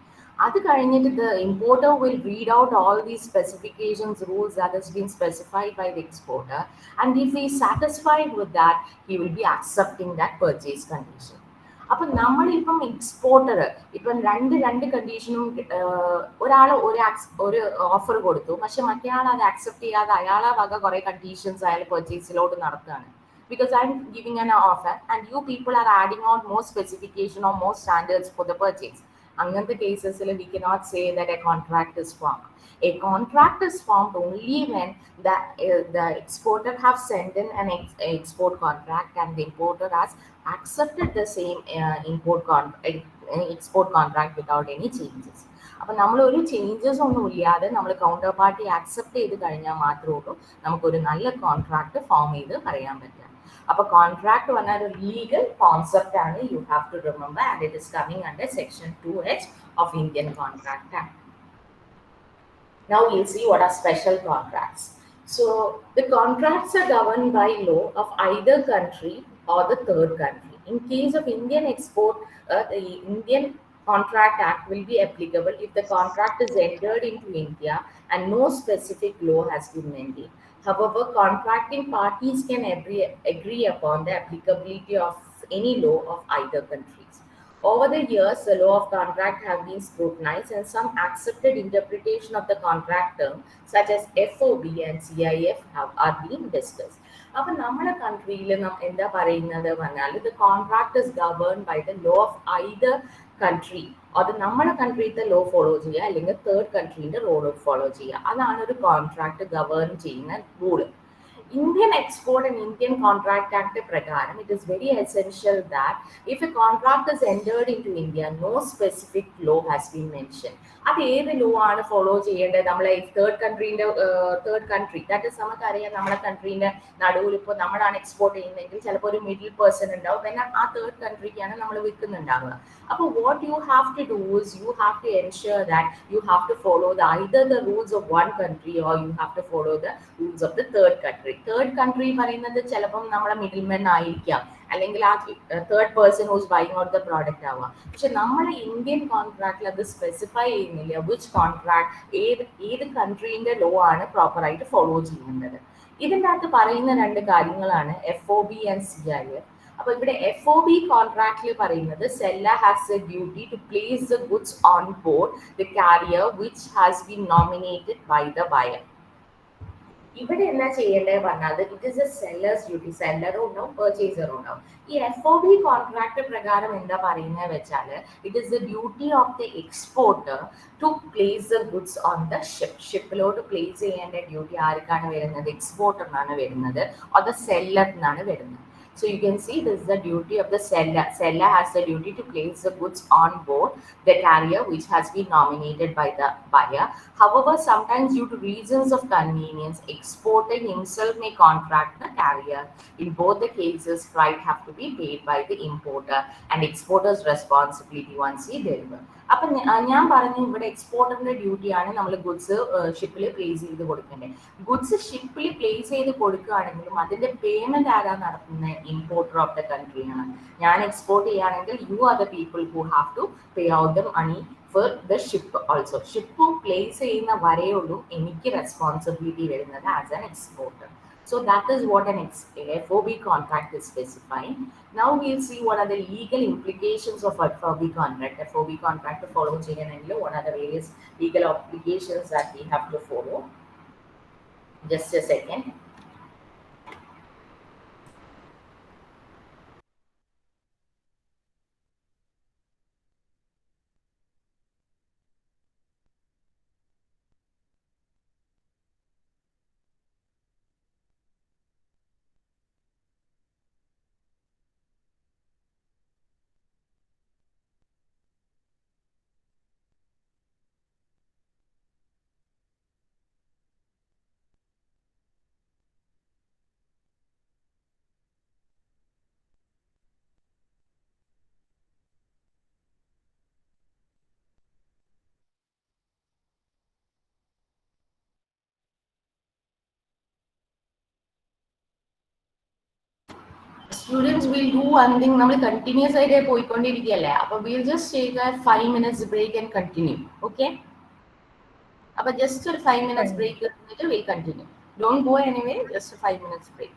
അത് കഴിഞ്ഞിട്ട് the importer will read out all these specifications, rules that has been specified by the exporter, and if he is satisfied with that, he will be accepting that purchase condition. അപ്പം നമ്മളിപ്പം exporter ഇപ്പം രണ്ട് കണ്ടീഷനും ഒരാൾ ഒരു offer കൊടുത്തു, പക്ഷെ മറ്റേ ആൾ അത് ആക്സെപ്റ്റ് ചെയ്യാതെ അയാളെ വക കുറെ കണ്ടീഷൻസ് അയാൾ പർച്ചേസിലോട്ട് നടത്തുകയാണ്. Because I'm giving an offer and you people are adding on more specification or more standards for the purchase. അങ്ങനത്തെ കേസസിൽ we cannot say that a contract is formed. A contract is formed only when the exporter have sent in an export contract and the importer has accepted the same export contract without any changes. അപ്പം നമ്മൾ ഒരു changes ഒന്നും ഇല്ലാതെ നമ്മൾ counter party accept ചെയ്ത് കഴിഞ്ഞാൽ മാത്രമേ ഉള്ളൂ നമുക്കൊരു നല്ല കോൺട്രാക്ട് ഫോം ചെയ്ത് പറയാൻ പറ്റുക. അപ്പോൾ കോൺട്രാക്ട് പറഞ്ഞാൽ ഒരു ലീഗൽ കോൺസെപ്റ്റ് ആണ്, you have to remember, and it is coming under section 2H of Indian contract act. Now we'll see what are special contracts. So the contracts are governed by law of either country or the third country. In case of Indian export, the Indian Contract Act will be applicable if the contract is entered into India and no specific law has been maintained. However, contracting parties can agree upon the applicability of any law of either countries. Over the years, the law of contract have been scrutinized and some accepted interpretation of the contract term, such as FOB and CIF, are being discussed. അപ്പം നമ്മുടെ കൺട്രിയിൽ എന്താ പറയുന്നത് പറഞ്ഞാൽ the contract is governed by the law of either country. അത് നമ്മുടെ കൺട്രിയിലത്തെ law follow ചെയ്യുക അല്ലെങ്കിൽ third കൺട്രീൻ്റെ law follow ചെയ്യുക. അതാണ് ഒരു കോൺട്രാക്ട് ഗവേൺ ചെയ്യുന്ന rule. Indian Export and Indian Contract Act prakaram, it is very essential that if a contract is entered into India, no specific law has been mentioned. അത് ഏത് law ആണ് follow ചെയ്യേണ്ടത്? നമ്മളെ third country that is നമുക്കറിയാം, നമ്മുടെ കൺട്രീൻ്റെ നടുവിൽ ഇപ്പോൾ നമ്മളാണ് എക്സ്പോർട്ട് ചെയ്യുന്നതെങ്കിൽ ചിലപ്പോൾ ഒരു മിഡിൽ പേഴ്സൺ ഉണ്ടാവും, പിന്നെ ആ തേർഡ് കൺട്രിക്കാണ് നമ്മൾ വിൽക്കുന്നുണ്ടാവുക. അപ്പോൾ what you have to do is you have to ensure that you have to follow either the rules of one country or you have to follow the rules of the third country. Third country പറയുന്നത് ചിലപ്പം നമ്മുടെ middle men ആയിരിക്കാം, അല്ലെങ്കിൽ ആ third person who's buying out the product ആവാം. പക്ഷെ നമ്മുടെ Indian കോൺട്രാക്റ്റിൽ അത് സ്പെസിഫൈ ചെയ്യുന്നില്ല വിച്ച് കോൺട്രാക്ട് ഏത് കൺട്രീൻ്റെ ലോ ആണ് പ്രോപ്പറായിട്ട് ഫോളോ ചെയ്യേണ്ടത്. ഇതിൻ്റെ അകത്ത് പറയുന്ന രണ്ട് കാര്യങ്ങളാണ് FOB ആൻഡ് CIF. അപ്പോൾ ഇവിടെ FOB കോൺട്രാക്റ്റിൽ പറയുന്നത് seller has a duty to place the goods on board the carrier which has been nominated by the buyer. ഇവിടെ എന്താ ചെയ്യേണ്ടത് പറഞ്ഞാൽ it is a seller's duty, സെല്ലറും ഉണ്ടാവും പർച്ചേസറും ഉണ്ടാവും. ഈ FOB കോൺട്രാക്ട് പ്രകാരം എന്താ പറയുന്നത് വെച്ചാൽ it is the duty of the exporter to place the goods on the ഷിപ്പിലോട്ട് പ്ലേസ് ചെയ്യേണ്ട ഡ്യൂട്ടി ആർക്കാണ് വരുന്നത്? എക്സ്പോർട്ടറിനാണ് വരുന്നത്, ഓർ ദ സെല്ലറിനാണ് വരുന്നത്. So you can see this is the duty of the seller. Seller has the duty to place the goods on board the carrier which has been nominated by the buyer. However, sometimes due to reasons of convenience, exporter himself may contract the carrier. In both the cases, freight have to be paid by the importer and exporter's responsibility once he delivers. അപ്പം ഞാൻ പറഞ്ഞു ഇവിടെ എക്സ്പോർട്ടറിൻ്റെ ഡ്യൂട്ടിയാണ് നമ്മൾ goods ഷിപ്പിൽ place ചെയ്ത് കൊടുക്കേണ്ടത്. Goods ഷിപ്പിൽ പ്ലേസ് ചെയ്ത് കൊടുക്കുകയാണെങ്കിലും അതിൻ്റെ പേയ്മെൻറ്റ് ആരാ നടത്തുന്നത്? ഇമ്പോർട്ടർ ഓഫ് ദ കൺട്രിയാണ്. ഞാൻ എക്സ്പോർട്ട് ചെയ്യുകയാണെങ്കിൽ you are the people who have to pay out the money for the ship also. Ship place ചെയ്യുന്ന വരെയുള്ളൂ എനിക്ക് റെസ്പോൺസിബിലിറ്റി വരുന്നത് as an exporter. So that is what an FOB contract is specifying. Now we'll see what are the legal implications of FOB contract. FOB contract to follow cheyanengil what are the various legal obligations that we have to follow. Just a second. Students will do one thing. നമ്മൾ continuous ആയിട്ട് പോയിക്കൊണ്ടിരിക്കുകയല്ലേ. അപ്പോൾ we'll just take a 5 minutes break and continue. Okay? അപ്പോൾ just ഒരു 5 minutes Fine. break എടുത്തിട്ട് we'll continue. Don't go anywhere. Just a 5 minutes break.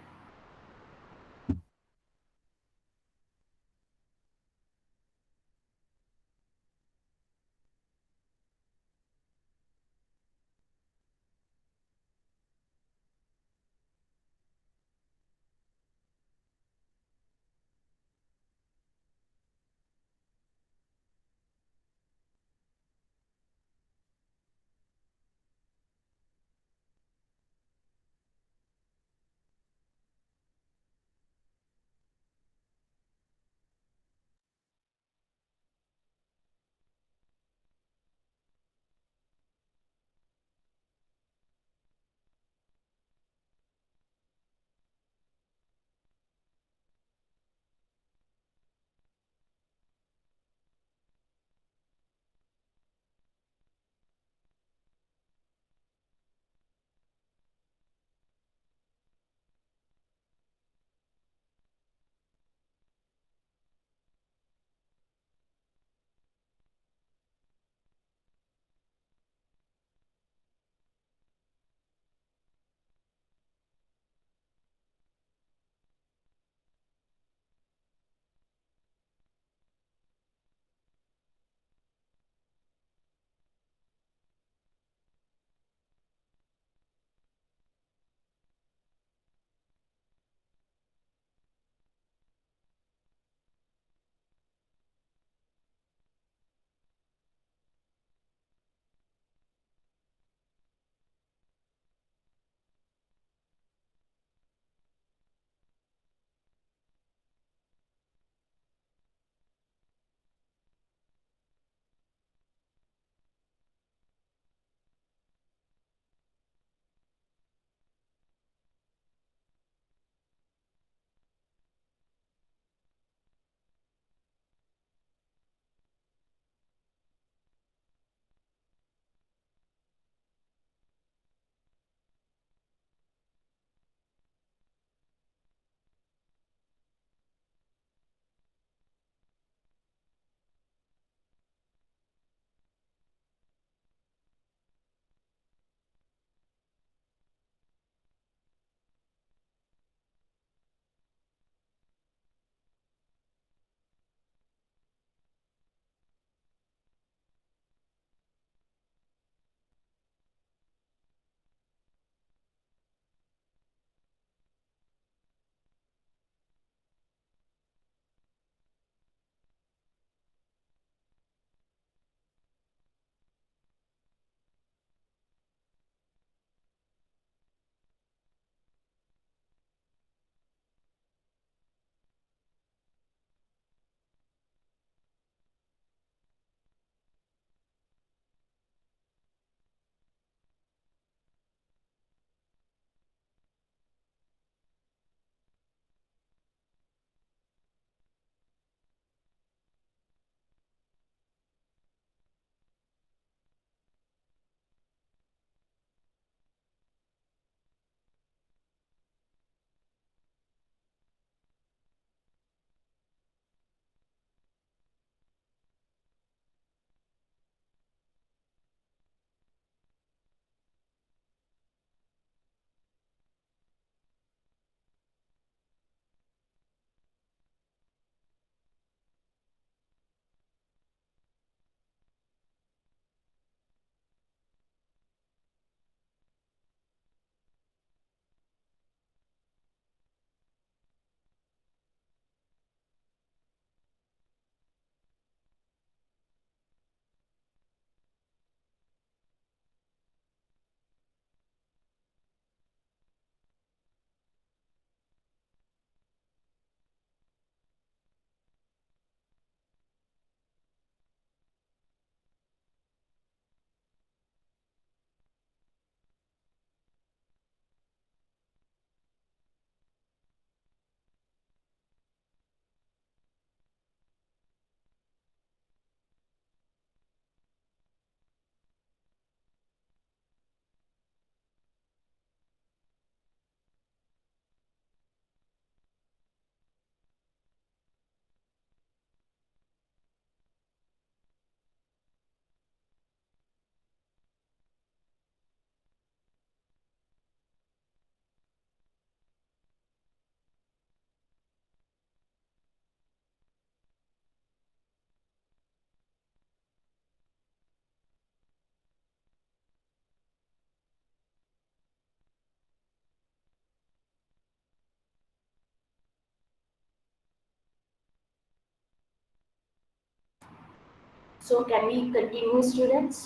So can we continue, students?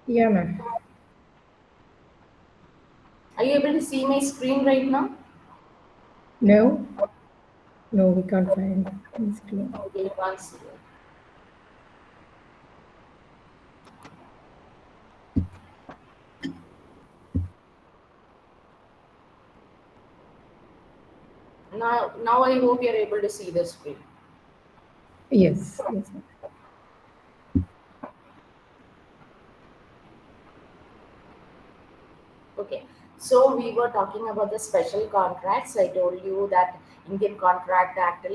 Yeah, ma'am. Are you able to see my screen right now? No, no, we can't find the screen. Okay, you can't see it. Now I hope you're able to see the screen. Yes, yes, ma'am. Okay, so we were talking about the special contracts. I told you that Indian Contract Act,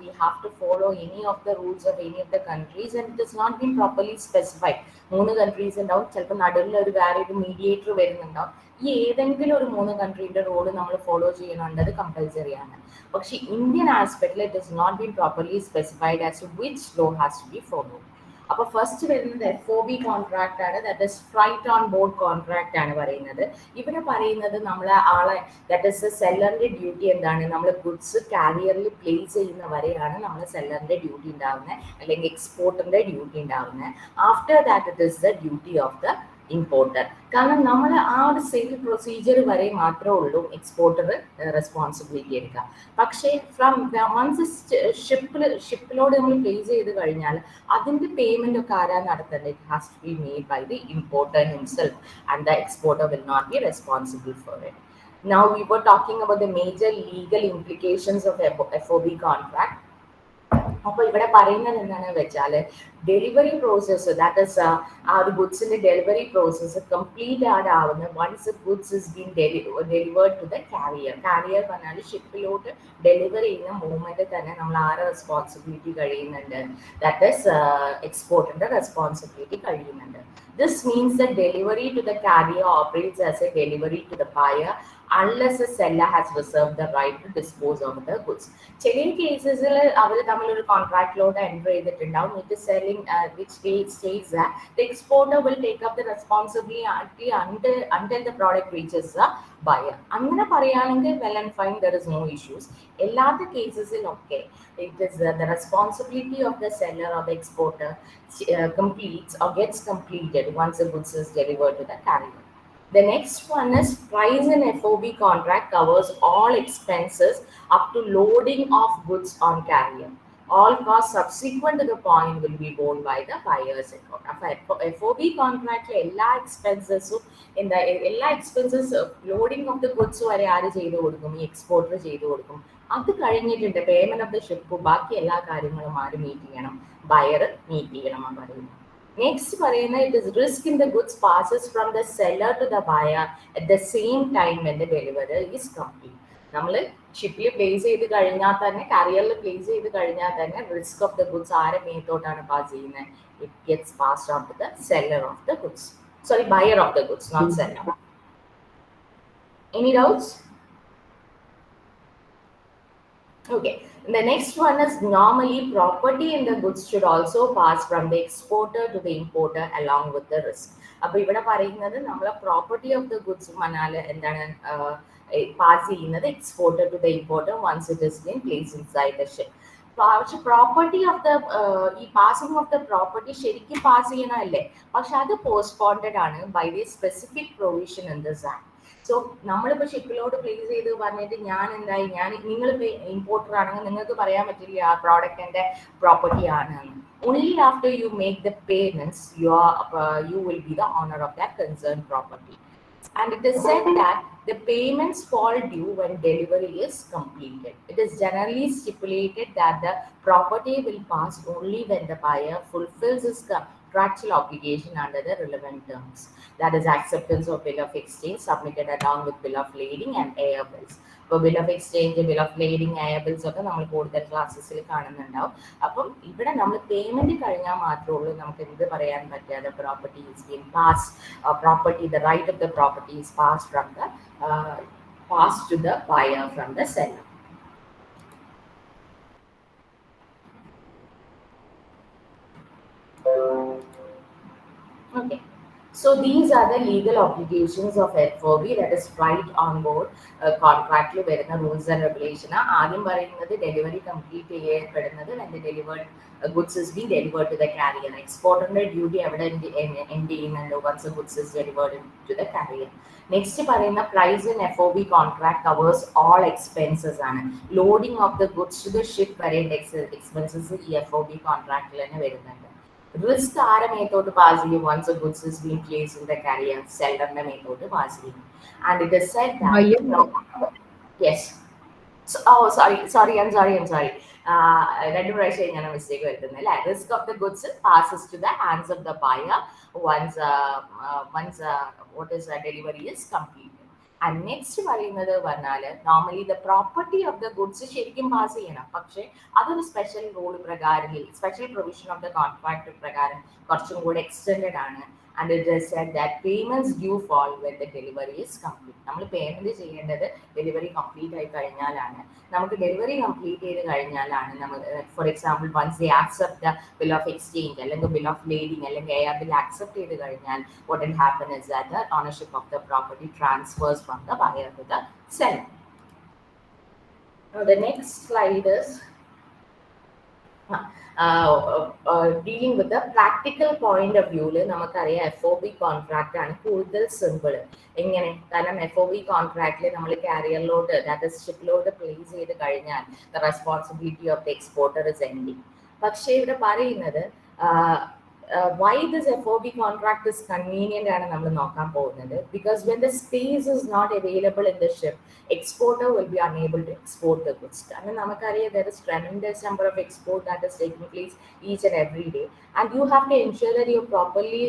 we have to follow any of the rules of any of the countries, and it has not been properly specified. മൂന്ന് countries ഉണ്ടാവും, ചിലപ്പോൾ നടുവിൽ ഒരു വേറെ ഒരു mediator വരുന്നുണ്ടാവും. ഈ ഏതെങ്കിലും ഒരു മൂന്ന് കൺട്രീൻ്റെ റോള് നമ്മൾ ഫോളോ ചെയ്യണമെന്നത് കമ്പൽസറി ആണ്. പക്ഷേ ഇന്ത്യൻ ആസ്പെക്റ്റിൽ it is not been properly specified as to which law has to be follow. അപ്പോൾ ഫസ്റ്റ് വരുന്നത് FOB കോൺട്രാക്ട് ആണ്, that is freight on board contract ആണ് പറയുന്നത്. ഇവിടെ പറയുന്നത് നമ്മൾ ആളെ ദാറ്റ് ഇസ് സെല്ലറിന്റെ ഡ്യൂട്ടി എന്താണ്, നമ്മൾ ഗുഡ്സ് കാരിയറിൽ പ്ലേസ് ചെയ്യുന്ന വരെയാണ് നമ്മൾ സെല്ലറിന്റെ ഡ്യൂട്ടി ഉണ്ടാകുന്നത്, അല്ലെങ്കിൽ എക്സ്പോർട്ടറിന്റെ ഡ്യൂട്ടി ഉണ്ടാകുന്നത്. After that it is the duty of the importer. കാരണം നമ്മൾ ആ ഒരു സെയിൽ പ്രൊസീജിയർ വരെ മാത്രമേ ഉള്ളൂ എക്സ്പോർട്ടർ റെസ്പോൺസിബിലിറ്റി എടുക്കുക. പക്ഷേ ഫ്രം വൺസ് ഷിപ്പിലോട് നമ്മൾ പ്ലേസ് ചെയ്ത് കഴിഞ്ഞാൽ അതിൻ്റെ പേയ്മെന്റ് ഒക്കെ ആരാ നടത്തേണ്ടത്? It has to be made by the importer himself and the exporter will not be responsible for it. Now we were talking about the major legal implications of FOB contract. അപ്പോൾ ഇവിടെ പറയുന്നത് എന്താണെന്ന് വെച്ചാൽ delivery process, that is ആ ഒരു ഗുഡ്സിന്റെ delivery process complete ആവുന്ന once goods is been delivered to the carrier പറഞ്ഞാൽ ഷിപ്പിലോട്ട് ഡെലിവർ ചെയ്യുന്ന മൂവ്മെന്റ് തന്നെ നമ്മൾ ആരെ റെസ്പോൺസിബിലിറ്റി കഴിയുന്നുണ്ട്? ദാറ്റ് ഇസ് എക്സ്പോർട്ടിന്റെ റെസ്പോൺസിബിലിറ്റി കഴിയുന്നുണ്ട്. This means that delivery to the carrier operates as a delivery to the buyer unless the seller has reserved the right to dispose of the goods. ചില കേസസിൽ അവർ തമ്മിലൊരു കോൺട്രാക്റ്റിലോട്ട് enter ചെയ്തിട്ടുണ്ടാവും, it selling which states that the exporter will take up the responsibility until the product reaches the buyer. അങ്ങനെ പറയുകയാണെങ്കിൽ well and fine, there is no issues. എല്ലാത്ത കേസസിലൊക്കെ it is the responsibility of the seller or the exporter completes or gets completed once the goods is delivered to the carrier. The next one is price in FOB contract covers all expenses up to loading of goods on carrier. All costs subsequent to the point will be borne by the buyer's account. അപ്പോൾ FOB contract എല്ലാ എക്സ്പെൻസസും എല്ലാ expenses loading of the goods വരെ ആര് ചെയ്ത് കൊടുക്കും? ഈ exporter ചെയ്ത് കൊടുക്കും. അത് കഴിഞ്ഞിട്ടുണ്ട് പേയ്മെന്റ് ഓഫ് ദ ഷിപ്പ്, ബാക്കി എല്ലാ കാര്യങ്ങളും ആര് മീറ്റ് ചെയ്യണം? ബയർ മീറ്റ് ചെയ്യണം പറയുന്നത്. നെക്സ്റ്റ് പറയുന്നത് it is risk in the goods passes from the seller to the buyer at the same time when the delivery is complete. നമ്മൾ ഷിപ്പിൽ പ്ലേസ് ചെയ്ത് കഴിഞ്ഞാൽ തന്നെ, കാരിയറിൽ പ്ലേസ് ചെയ്ത് കഴിഞ്ഞാൽ തന്നെ റിസ്ക് ഓഫ് ദ ഗുഡ്സ് ആരെ മേത്തോട്ടാണ് പാസ് ചെയ്യുന്നത്? It gets passed on to the seller of the goods, sorry buyer of the goods, not seller. Any doubts? Okay, the next one is normally property in the goods should also pass from the exporter to the importer along with the risk. അപ്പോൾ ഇവിടെ പറയുന്നത് നമ്മളെ property of the goods പറഞ്ഞാൽ എന്താണ് pass ചെയ്യുന്നത്? Exporter to the importer once it is been place inside the ship. പക്ഷെ property of the ഈ passing of the property ശരിക്കും പാസ് ചെയ്യണമല്ലേ, പക്ഷെ അത് പോസ്റ്റ്പോണ്ടഡ് ആണ് by the specific provision in this act. So നമ്മളിപ്പോൾ ഷിപ്പിലോട്ട് പ്ലേസ് ചെയ്ത് പറഞ്ഞിട്ട് നിങ്ങളിപ്പോൾ ഇമ്പോർട്ടർ ആണെങ്കിൽ നിങ്ങൾക്ക് പറയാൻ പറ്റില്ല ആ പ്രോഡക്റ്റ് എൻ്റെ പ്രോപ്പർട്ടി ആണ്. Only after you make the payments, you will be the owner of that concerned property. And it is said that the payments fall due when delivery is completed. It is generally stipulated that the property will pass only when the buyer fulfills his contractual obligation under the relevant terms. That is acceptance of bill of exchange submitted along with bill of lading and air bills. ഇപ്പോൾ bill of exchange, bill of lading, air bills ഒക്കെ നമ്മൾ കൂടുതൽ ക്ലാസ്സസിൽ കാണുന്നുണ്ടാവും. അപ്പം ഇവിടെ നമ്മൾ payment കഴിഞ്ഞാൽ മാത്രമേ ഉള്ളൂ നമുക്ക് എന്ത് പറയാൻ പറ്റാതെ property is been pass, property the right of the property is pass from the pass to the buyer from the seller. Okay, So these are the legal obligations of FOB, that is right on board contractly വരുന്ന rules and regulation. ആദ്യം പറയുന്നത് delivery complete ചെയ്യപ്പെടുന്നത് when the delivered goods is being delivered to the carrier. എക്സ്പോർട്ടറിന്റെ duty എവിടെ end ചെയ്യുന്നുണ്ട് once the goods is delivered to the carrier. Next പറയുന്ന price in FOB contract covers all expenses ആണ്. Loading of the goods to the ship വരേണ്ട expenses ഈ FOB കോൺട്രാക്റ്റിൽ തന്നെ വരുന്നുണ്ട്. റിസ്ക് ആരെ മേത്തോട്ട് പാസ് ചെയ്യും once the goods is being placed in the carrier? സെല്ലറിന്റെ മേത്തോട്ട് പാസ് ചെയ്യും. And it is said that yes. So, oh, I'm sorry. രണ്ട് പ്രാവശ്യം ഞാൻ മിസ്റ്റേക്ക് വരുത്തുന്നത് അല്ലേ. Risk of the goods passes to the hands of the buyer once what is delivery is completed. And next പറയുന്നത് പറഞ്ഞാൽ normally the property of the goods ശരിക്കും pass ചെയ്യണം, പക്ഷേ അതൊരു സ്പെഷ്യൽ റൂൾ പ്രകാരം special provision of the contract പ്രകാരം കുറച്ചും കൂടെ എക്സ്റ്റെൻഡഡ് ആണ്. And it is said that payments due fall when the delivery is complete. നമ്മൾ പേയ്മെന്റ് ചെയ്യേണ്ടത് ഡെലിവറി കംപ്ലീറ്റ് ആയി കഴിഞ്ഞാലാണ്. നമുക്ക് ഡെലിവറി കംപ്ലീറ്റ് ചെയ്ത് കഴിഞ്ഞാലാണ് നമ്മൾ for example once they accept the bill of exchange അല്ലെങ്കിൽ ബിൽ ഓഫ് ലേഡിങ് അല്ലെങ്കിൽ എയർ ബിൽ ആക്സെപ്റ്റ് ചെയ്ത് കഴിഞ്ഞാൽ what will happen is that the ownership of the property transfers from the buyer to the seller. Now the next slide is dealing with the practical point of view. നമുക്കറിയാം FOB contract ആണ് കൂടുതൽ simple. എങ്ങനെ? കാരണം FOB കോൺട്രാക്റ്റിൽ നമ്മൾ കാരിയറിലോട്ട് that is ഷിപ്പിലോട്ട് place ചെയ്ത് കഴിഞ്ഞാൽ the responsibility of the exporter is ending. പക്ഷേ ഇവിടെ പറയുന്നത് why this FOB contract is convenient ആണ് നമ്മൾ നോക്കാൻ പോകുന്നത്. Because when the space is not available in the ship, exporter will be unable to export the goods. കാരണം നമുക്കറിയാം there is tremendous number of export that is taking place each and every day, and you have to ensure that you're properly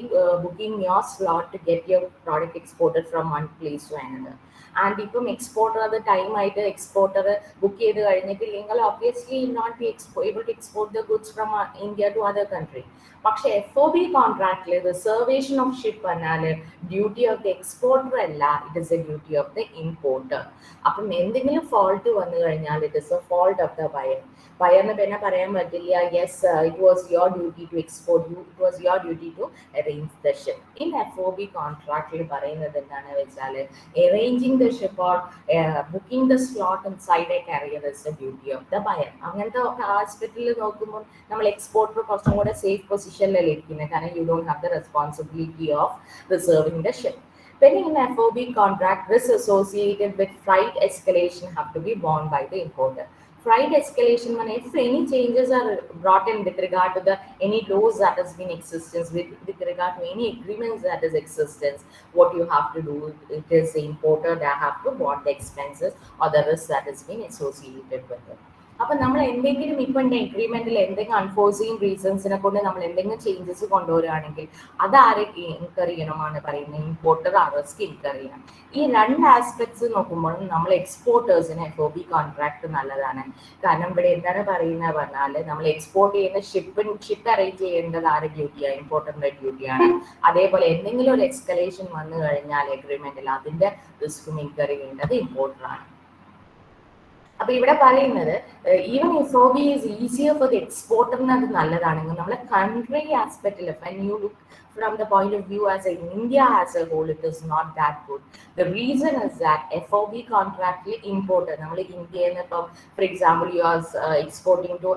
booking your slot to get your product exported from one place to another. And ഇപ്പം exporter അത് time ആയിട്ട് exporter book ചെയ്ത് കഴിഞ്ഞിട്ടില്ലെങ്കിൽ obviously not be able to export the goods from India to other country. പക്ഷെ FOB കോൺട്രാക്റ്റിൽ reservation of ship പറഞ്ഞാൽ duty of the exporter അല്ല, it is a duty of the importer. അപ്പം എന്തെങ്കിലും fault വന്നു കഴിഞ്ഞാൽ it is a fault of the buyer. ബയറിന് പിന്നെ പറയാൻ പറ്റില്ല yes it was your duty to export, it was your duty to arrange the ship. In FOB കോൺട്രാക്റ്റിൽ പറയുന്നത് എന്താണെന്ന് വെച്ചാൽ arranging the ship or booking the slot inside a carrier is the duty of the buyer. അങ്ങനത്തെ ആസ്പെക്റ്റിൽ നോക്കുമ്പോൾ നമ്മൾ exporter കുറച്ചും കൂടെ safe പൊസിഷനിലല്ലേ ഇരിക്കുന്നത്, കാരണം you don't have the responsibility of reserving the ship. When in FOB contract, risks associated with freight escalation have to be borne by the importer. Freight escalation means if any changes are brought in with regard to the any laws that has been existence with regard to any agreements that is existence, what you have to do, it is the importer that have to bear the expenses or the risk that has been associated with it. അപ്പം നമ്മൾ എന്തെങ്കിലും ഇപ്പം എഗ്രിമെന്റിൽ എന്തെങ്കിലും അൺഫോഴ്സീൻ റീസൺസിനെ കൊണ്ട് നമ്മൾ എന്തെങ്കിലും changes കൊണ്ടുവരികയാണെങ്കിൽ അത് ആരൊക്കെ ഇൻകർ ചെയ്യണമാണ് പറയുന്നത്? ഇമ്പോർട്ടർ ആ റിസ്ക് ഇൻകർ ചെയ്യണം. ഈ രണ്ട് ആസ്പെക്ട്സ് നോക്കുമ്പോഴും നമ്മൾ എക്സ്പോർട്ടേഴ്സിന് FOB കോൺട്രാക്ട് നല്ലതാണ്. കാരണം ഇവിടെ എന്താണ് പറയുന്നത് പറഞ്ഞാൽ നമ്മൾ എക്സ്പോർട്ട് ചെയ്യുന്ന ഷിപ്പ് അറേഞ്ച് ചെയ്യേണ്ടത് ആരുടെ ഡ്യൂട്ടിയാണ്? ഇമ്പോർട്ടറിന്റെ ഡ്യൂട്ടിയാണ്. അതേപോലെ എന്തെങ്കിലും ഒരു എക്സ്കലേഷൻ വന്നു കഴിഞ്ഞാൽ എഗ്രിമെന്റിൽ അതിന്റെ റിസ്ക്കും ഇൻകർ ചെയ്യേണ്ടത് ഇമ്പോർട്ടറാണ്. അപ്പൊ ഇവിടെ പറയുന്നത് even FOB is easier for the എക്സ്പോർട്ടറിന് അത് നല്ലതാണെങ്കിൽ നമ്മളെ കൺട്രി ആസ്പെക്റ്റിൽ when you look from the point of view as in India as a whole, it is not that good. The reason is that FOB contract importer നമ്മൾ ഇന്ത്യയിൽ നിന്ന് ഇപ്പം for example you are exporting to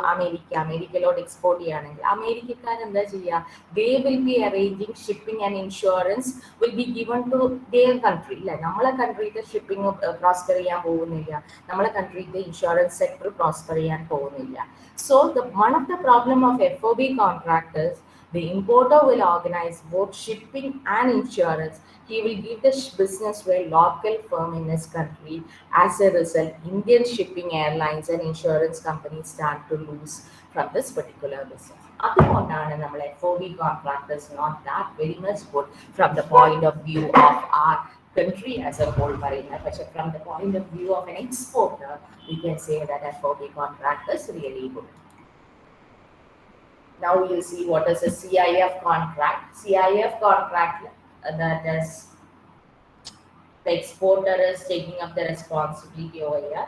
അമേരിക്കയിലോട്ട് export ചെയ്യുകയാണെങ്കിൽ അമേരിക്കക്കാർ എന്താ ചെയ്യുക? They will be arranging shipping and insurance will be given to their country. ഇല്ല, നമ്മളെ കൺട്രിയിലെ ഷിപ്പിംഗ് പ്രോസ്പെർ ചെയ്യാൻ പോകുന്നില്ല, നമ്മളെ കൺട്രിയിലെ ഇൻഷുറൻസ് സെക്ടർ പ്രോസ്പെർ ചെയ്യാൻ പോകുന്നില്ല. So one of the problem of FOB contract is the importer will organize both shipping and insurance. He will give the business to a local firm in his country. As a result, Indian shipping airlines and insurance companies stand to lose from this particular business. അതുകൊണ്ടാണ് നമ്മൾ FOB contract is not that very much good from the point of view of our country as a whole പറയുന്നത്. പക്ഷേ from the point of view of an exporter, we can say that FOB contract is really good. Now we'll see what is a CIF contract. CIF contract, that is the exporter is taking up the responsibility over here.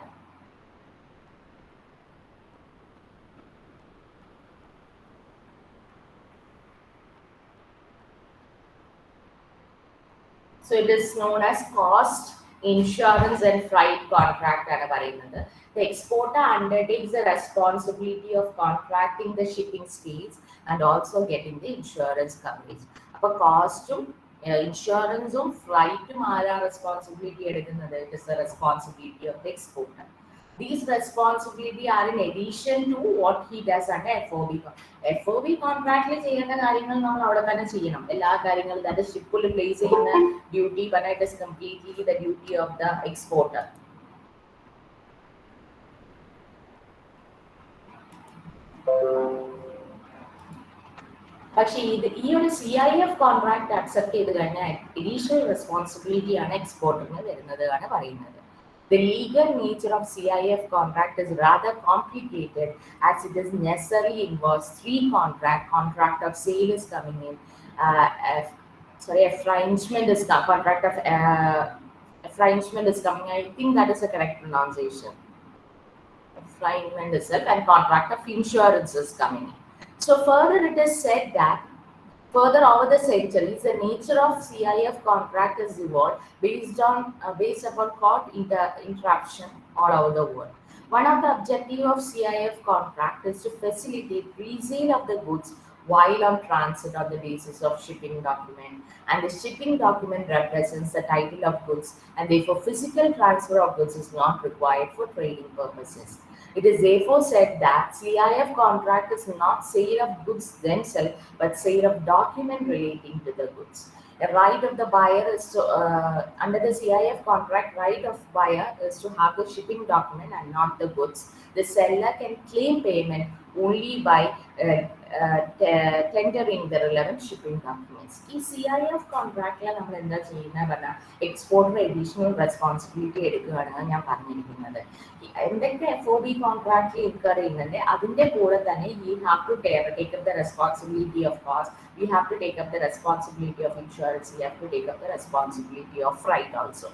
So it is known as cost, insurance and freight contract ആണ് പറയുന്നത്. The exporter undertakes the responsibility of contracting the shipping space and also getting the insurance coverage. അപ്പോൾ കോസ്റ്റും ഇൻഷുറൻസും ഫ്ലൈറ്റും ആരാ responsibility എടുക്കുന്നത്? It is the responsibility of the exporter. These responsibility are in addition to what he does under FOB. FOB കോൺട്രാക്റ്റിൽ ചെയ്യേണ്ട കാര്യങ്ങൾ നമ്മൾ അവിടെ തന്നെ ചെയ്യണം. എല്ലാ കാര്യങ്ങളും that is ഷിപ്പിൽ പ്ലേസ് ചെയ്യുന്ന duty but it is completely the duty of the exporter. പക്ഷേ ഈ ഒരു CIF കോൺട്രാക്ട് അക്സെപ്റ്റ് ചെയ്ത് കഴിഞ്ഞാൽ അഡീഷണൽ റെസ്പോൺസിബിലിറ്റി ആണ് എക്സ്പോർട്ടറിന് വരുന്നത് ആണ് പറയുന്നത്. The legal nature of CIF contract is rather complicated as it is necessarily involves three contract of sale is coming in, affringement is contract of affringement is coming. I think that is the correct pronunciation. Affringement itself and contract of insurance is coming in. So further it is said that further over the centuries, the nature of CIF contract is evolved based upon court interruption all over the world. One of the objectives of CIF contract is to facilitate resale of the goods while on transit on the basis of shipping document, and the shipping document represents the title of goods, and therefore physical transfer of goods is not required for trading purposes. It is therefore said that CIF contract is not sale of goods themselves, but sale of document relating to the goods. The right of the buyer is to, under the CIF contract, right of buyer is to have the shipping document and not the goods. The seller can claim payment only by tendering the relevant shipping documents. ഈ CIF കോൺട്രാക്റ്റിൽ നമ്മൾ എന്താ ചെയ്യുന്നത് പറഞ്ഞാൽ exporter additional responsibility എടുക്കുകയാണ് ഞാൻ പറഞ്ഞിരിക്കുന്നത്. എന്തൊക്കെ FOB കോൺട്രാക്റ്റിൽ incur ചെയ്യുന്നുണ്ട് അതിൻ്റെ കൂടെ തന്നെ you have to take up the responsibility of cost, you have to take up the responsibility of insurance, you have to take up the responsibility of freight also.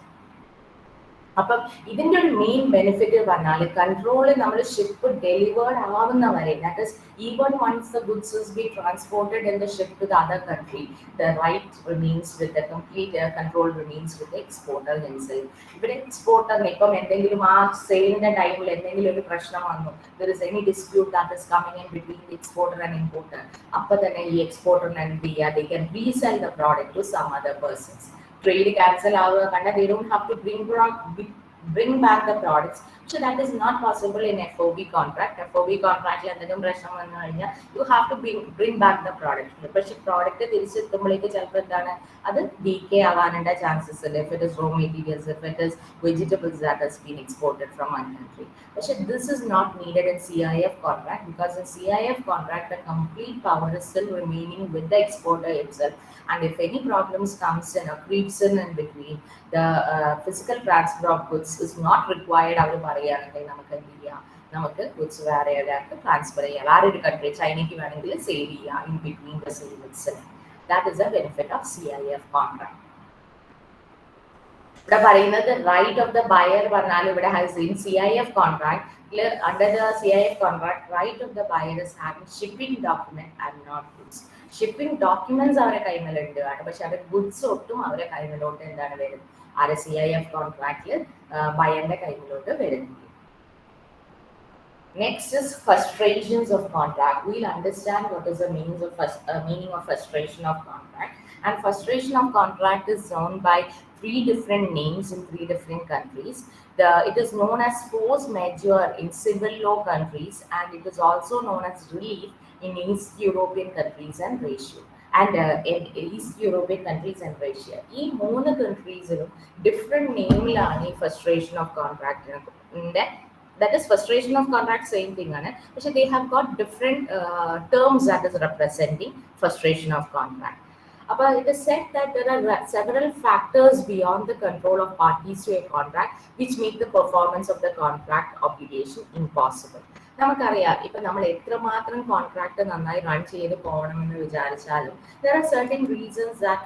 അപ്പം ഇതിൻ്റെ ഒരു മെയിൻ ബെനിഫിറ്റ് പറഞ്ഞാൽ control നമ്മൾ ship delivered ആവുന്ന വരെ, that is even once the goods is be transported in the ship to the other country, the right remains with the complete control remains with exporter himself. ഇവിടെ എക്സ്പോർട്ടറിന് ഇപ്പം എന്തെങ്കിലും ആ സെയിലിൻ്റെ ടൈമിൽ എന്തെങ്കിലും ഒരു പ്രശ്നം വന്നു, there is any dispute that is coming in between the exporter and importer, അപ്പോൾ തന്നെ ഈ എക്സ്പോർട്ടറിന് എന്ത് ചെയ്യുക, they can resell the product to some other persons. Trade cancel ആവുക കണ്ടാൽ they don't have to bring back the products. So that is not possible in FOB contract. FOB contract എന്തെങ്കിലും പ്രശ്നം വന്നു കഴിഞ്ഞാൽ you have to bring back the product. പക്ഷേ product തിരിച്ചെത്തുമ്പോഴേക്ക് ചിലപ്പോൾ എന്താണ് അത് ഡീകേ ആവാനുള്ള ചാൻസസ് ഉണ്ട്. If it is raw materials, if it is vegetables that has been exported from one country. പക്ഷേ this is not needed in CIF contract because in CIF contract the complete power is still remaining with the exporter itself. And if any problems comes in or creeps in between, the physical transfer of goods is not required. അവർ പറയുകയാണെങ്കിൽ നമുക്ക് എന്ത് ചെയ്യാം, നമുക്ക് goods വേറെ ഒരാൾക്ക് transfer ചെയ്യാം, വേറെ ഒരു കൺട്രി ചൈനയ്ക്ക് വേണമെങ്കിൽ സെയിൽ ചെയ്യാം in between the sale itself. That is A benefit of CIF contract. ഇവിടെ പറയുന്നത് റൈറ്റ് ഓഫ് ദ ബയർ പറഞ്ഞാൽ ഇവിടെ has in CIF contract under the CIF contract, right of the buyer is having shipping document and not goods. Shipping documents അവരുടെ കൈമലുണ്ട് ആണ്, പക്ഷെ അവരുടെ goods ഒട്ടും അവരുടെ കൈമലോട്ട് എന്താണ് വരുന്നത്, ആ CIF കോൺട്രാക്റ്റിൽ ബയറിന്റെ കൈമലോട്ട് വരുന്നില്ല. Next is frustrations of contract. We'll understand what is the meaning of frustration of contract. And frustration of contract is known by 3 different names in 3 different countries. It is known as force majeure in civil law countries, and it is also known as relief in East European countries and Russia. In East European countries and Russia. ഈ 3 countries different name frustration of contract. That is frustration of contract, same thing ആണ്, പക്ഷെ they have got different terms that is representing frustration of contract. But it is said that there are several factors beyond the control of parties to a contract which make the performance of the contract obligation impossible. നമുക്കറിയാം ഇപ്പം നമ്മൾ എത്രമാത്രം contract നന്നായി run ചെയ്ത് പോകണമെന്ന് വിചാരിച്ചാലും there are certain reasons that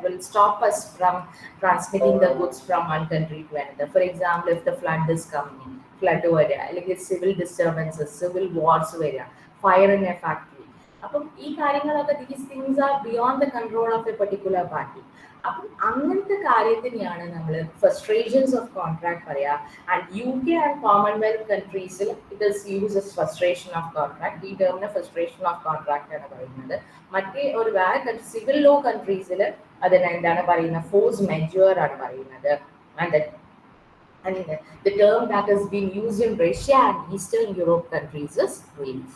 will stop us from transmitting the goods from one country to another. For example, if the flood is coming in, flood വരിക, അല്ലെങ്കിൽ civil disturbances, civil wars വരിക, fire in a factory, അപ്പം ഈ കാര്യങ്ങളൊക്കെ these things are beyond the control of a particular party. അപ്പം അങ്ങനത്തെ കാര്യത്തിനെയാണ് നമ്മൾ ഫ്രസ്ട്രേഷൻസ് ഓഫ് കോൺട്രാക്ട് പറയുക. ആൻഡ് UK ആൻഡ് കോമൺവെൽത്ത് കൺട്രീസിൽ it is use as frustration of contract. ഈ ടേമിന് ഫ്രസ്ട്രേഷൻ ഓഫ് കോൺട്രാക്ട് ആണ് പറയുന്നത്. മറ്റേ ഒരു വേറെ സിവിൽ ലോ കൺട്രീസിൽ അതിന് എന്താണ് പറയുന്നത്, ഫോഴ്സ് മെജൂർ ആണ് പറയുന്നത്. And the term that has been used in Russia and Eastern Europe countries is relief.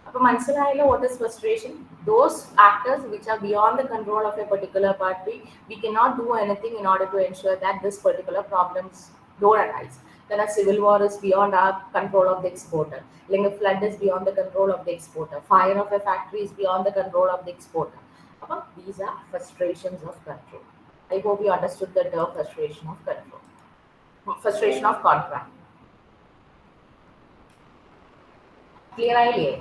അപ്പോൾ മനസ്സിലായല്ലോ what is frustration? Those actors which are beyond the control of a particular party, we cannot do anything in order to ensure that this particular problems don't arise. Then a civil war is beyond our control of the exporter. Like a flood is beyond the control of the exporter. Fire of a factory is beyond the control of the exporter. These are frustrations of control. I hope you understood the term frustration of control. Frustration of contract. Clear idea?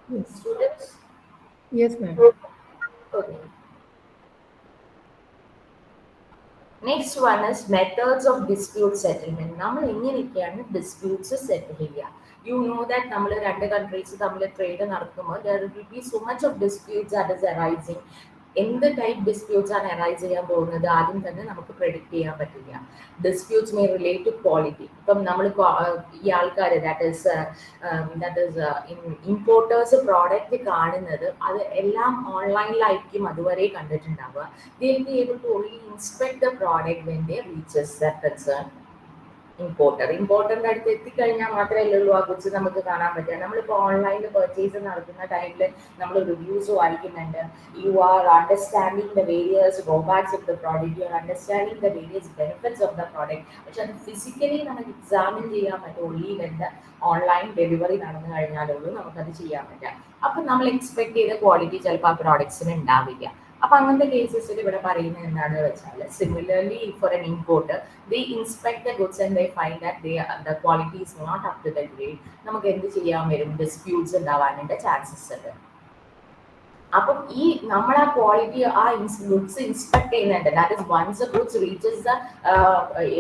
Yes. Students? Yes, ma'am. Okay. Next one is methods of dispute settlement. നമ്മൾ എങ്ങനെയൊക്കെയാണ് disputes സെറ്റിൽ ചെയ്യുക? You know that നമ്മൾ രണ്ട് countries തമ്മിൽ trade നടക്കുമ്പോൾ there will be so much of disputes that is arising. എന്ത് type disputes ആണ് arise ചെയ്യാൻ പോകുന്നത് ആദ്യം തന്നെ നമുക്ക് പ്രെഡിക്റ്റ് ചെയ്യാൻ പറ്റില്ല. Disputes may relate to quality. ഇപ്പം നമ്മൾ ഈ ആൾക്കാർ ദാറ്റ് ഈസ് ഇമ്പോർട്ടേഴ്സ് പ്രോഡക്റ്റ് കാണുന്നത് അത് എല്ലാം ഓൺലൈനിലായിരിക്കും അതുവരെ കണ്ടിട്ടുണ്ടാവുക. They will be able to only inspect the product when they reaches that concern ഇമ്പോർട്ടറിന്റെ അടുത്ത് എത്തിക്കഴിഞ്ഞാൽ മാത്രമേ ഉള്ളൂ ആ ഗുഡ്സ് നമുക്ക് കാണാൻ പറ്റുക. നമ്മളിപ്പോൾ ഓൺലൈനിൽ പർച്ചേസ് നടത്തുന്ന ടൈമിൽ നമ്മൾ റിവ്യൂസ് വായിക്കുന്നുണ്ട്. You are understanding the various drawbacks of the product, you are understanding the various benefits of the product. പക്ഷെ അത് ഫിസിക്കലി നമുക്ക് എക്സാമിൻ ചെയ്യാൻ പറ്റുള്ളൂ എന്ന് ഓൺലൈൻ ഡെലിവറി നടന്നു കഴിഞ്ഞാലുള്ളൂ നമുക്കത് ചെയ്യാൻ പറ്റുക. അപ്പം നമ്മൾ എക്സ്പെക്ട് ചെയ്ത ക്വാളിറ്റി ചിലപ്പോൾ ആ പ്രോഡക്ട്സിന് ഉണ്ടാവില്ല. അപ്പൊ അങ്ങനത്തെ കേസസിൽ ഇവിടെ പറയുന്നത് എന്താണെന്ന് വെച്ചാൽ similarly for an importer they inspect the goods and they find that the quality is not up to the grade. നമുക്ക് എന്ത് ചെയ്യാൻ വരും? ഡിസ്പ്യൂട്ട്സ് ഉണ്ടാവാനുള്ള ചാൻസസ് ഉണ്ട്. അപ്പം ഈ നമ്മൾ ആ ക്വാളിറ്റി ആ ഗുഡ്സ് ഇൻസ്പെക്ട് ചെയ്യുന്നുണ്ട്. That is once the goods reaches the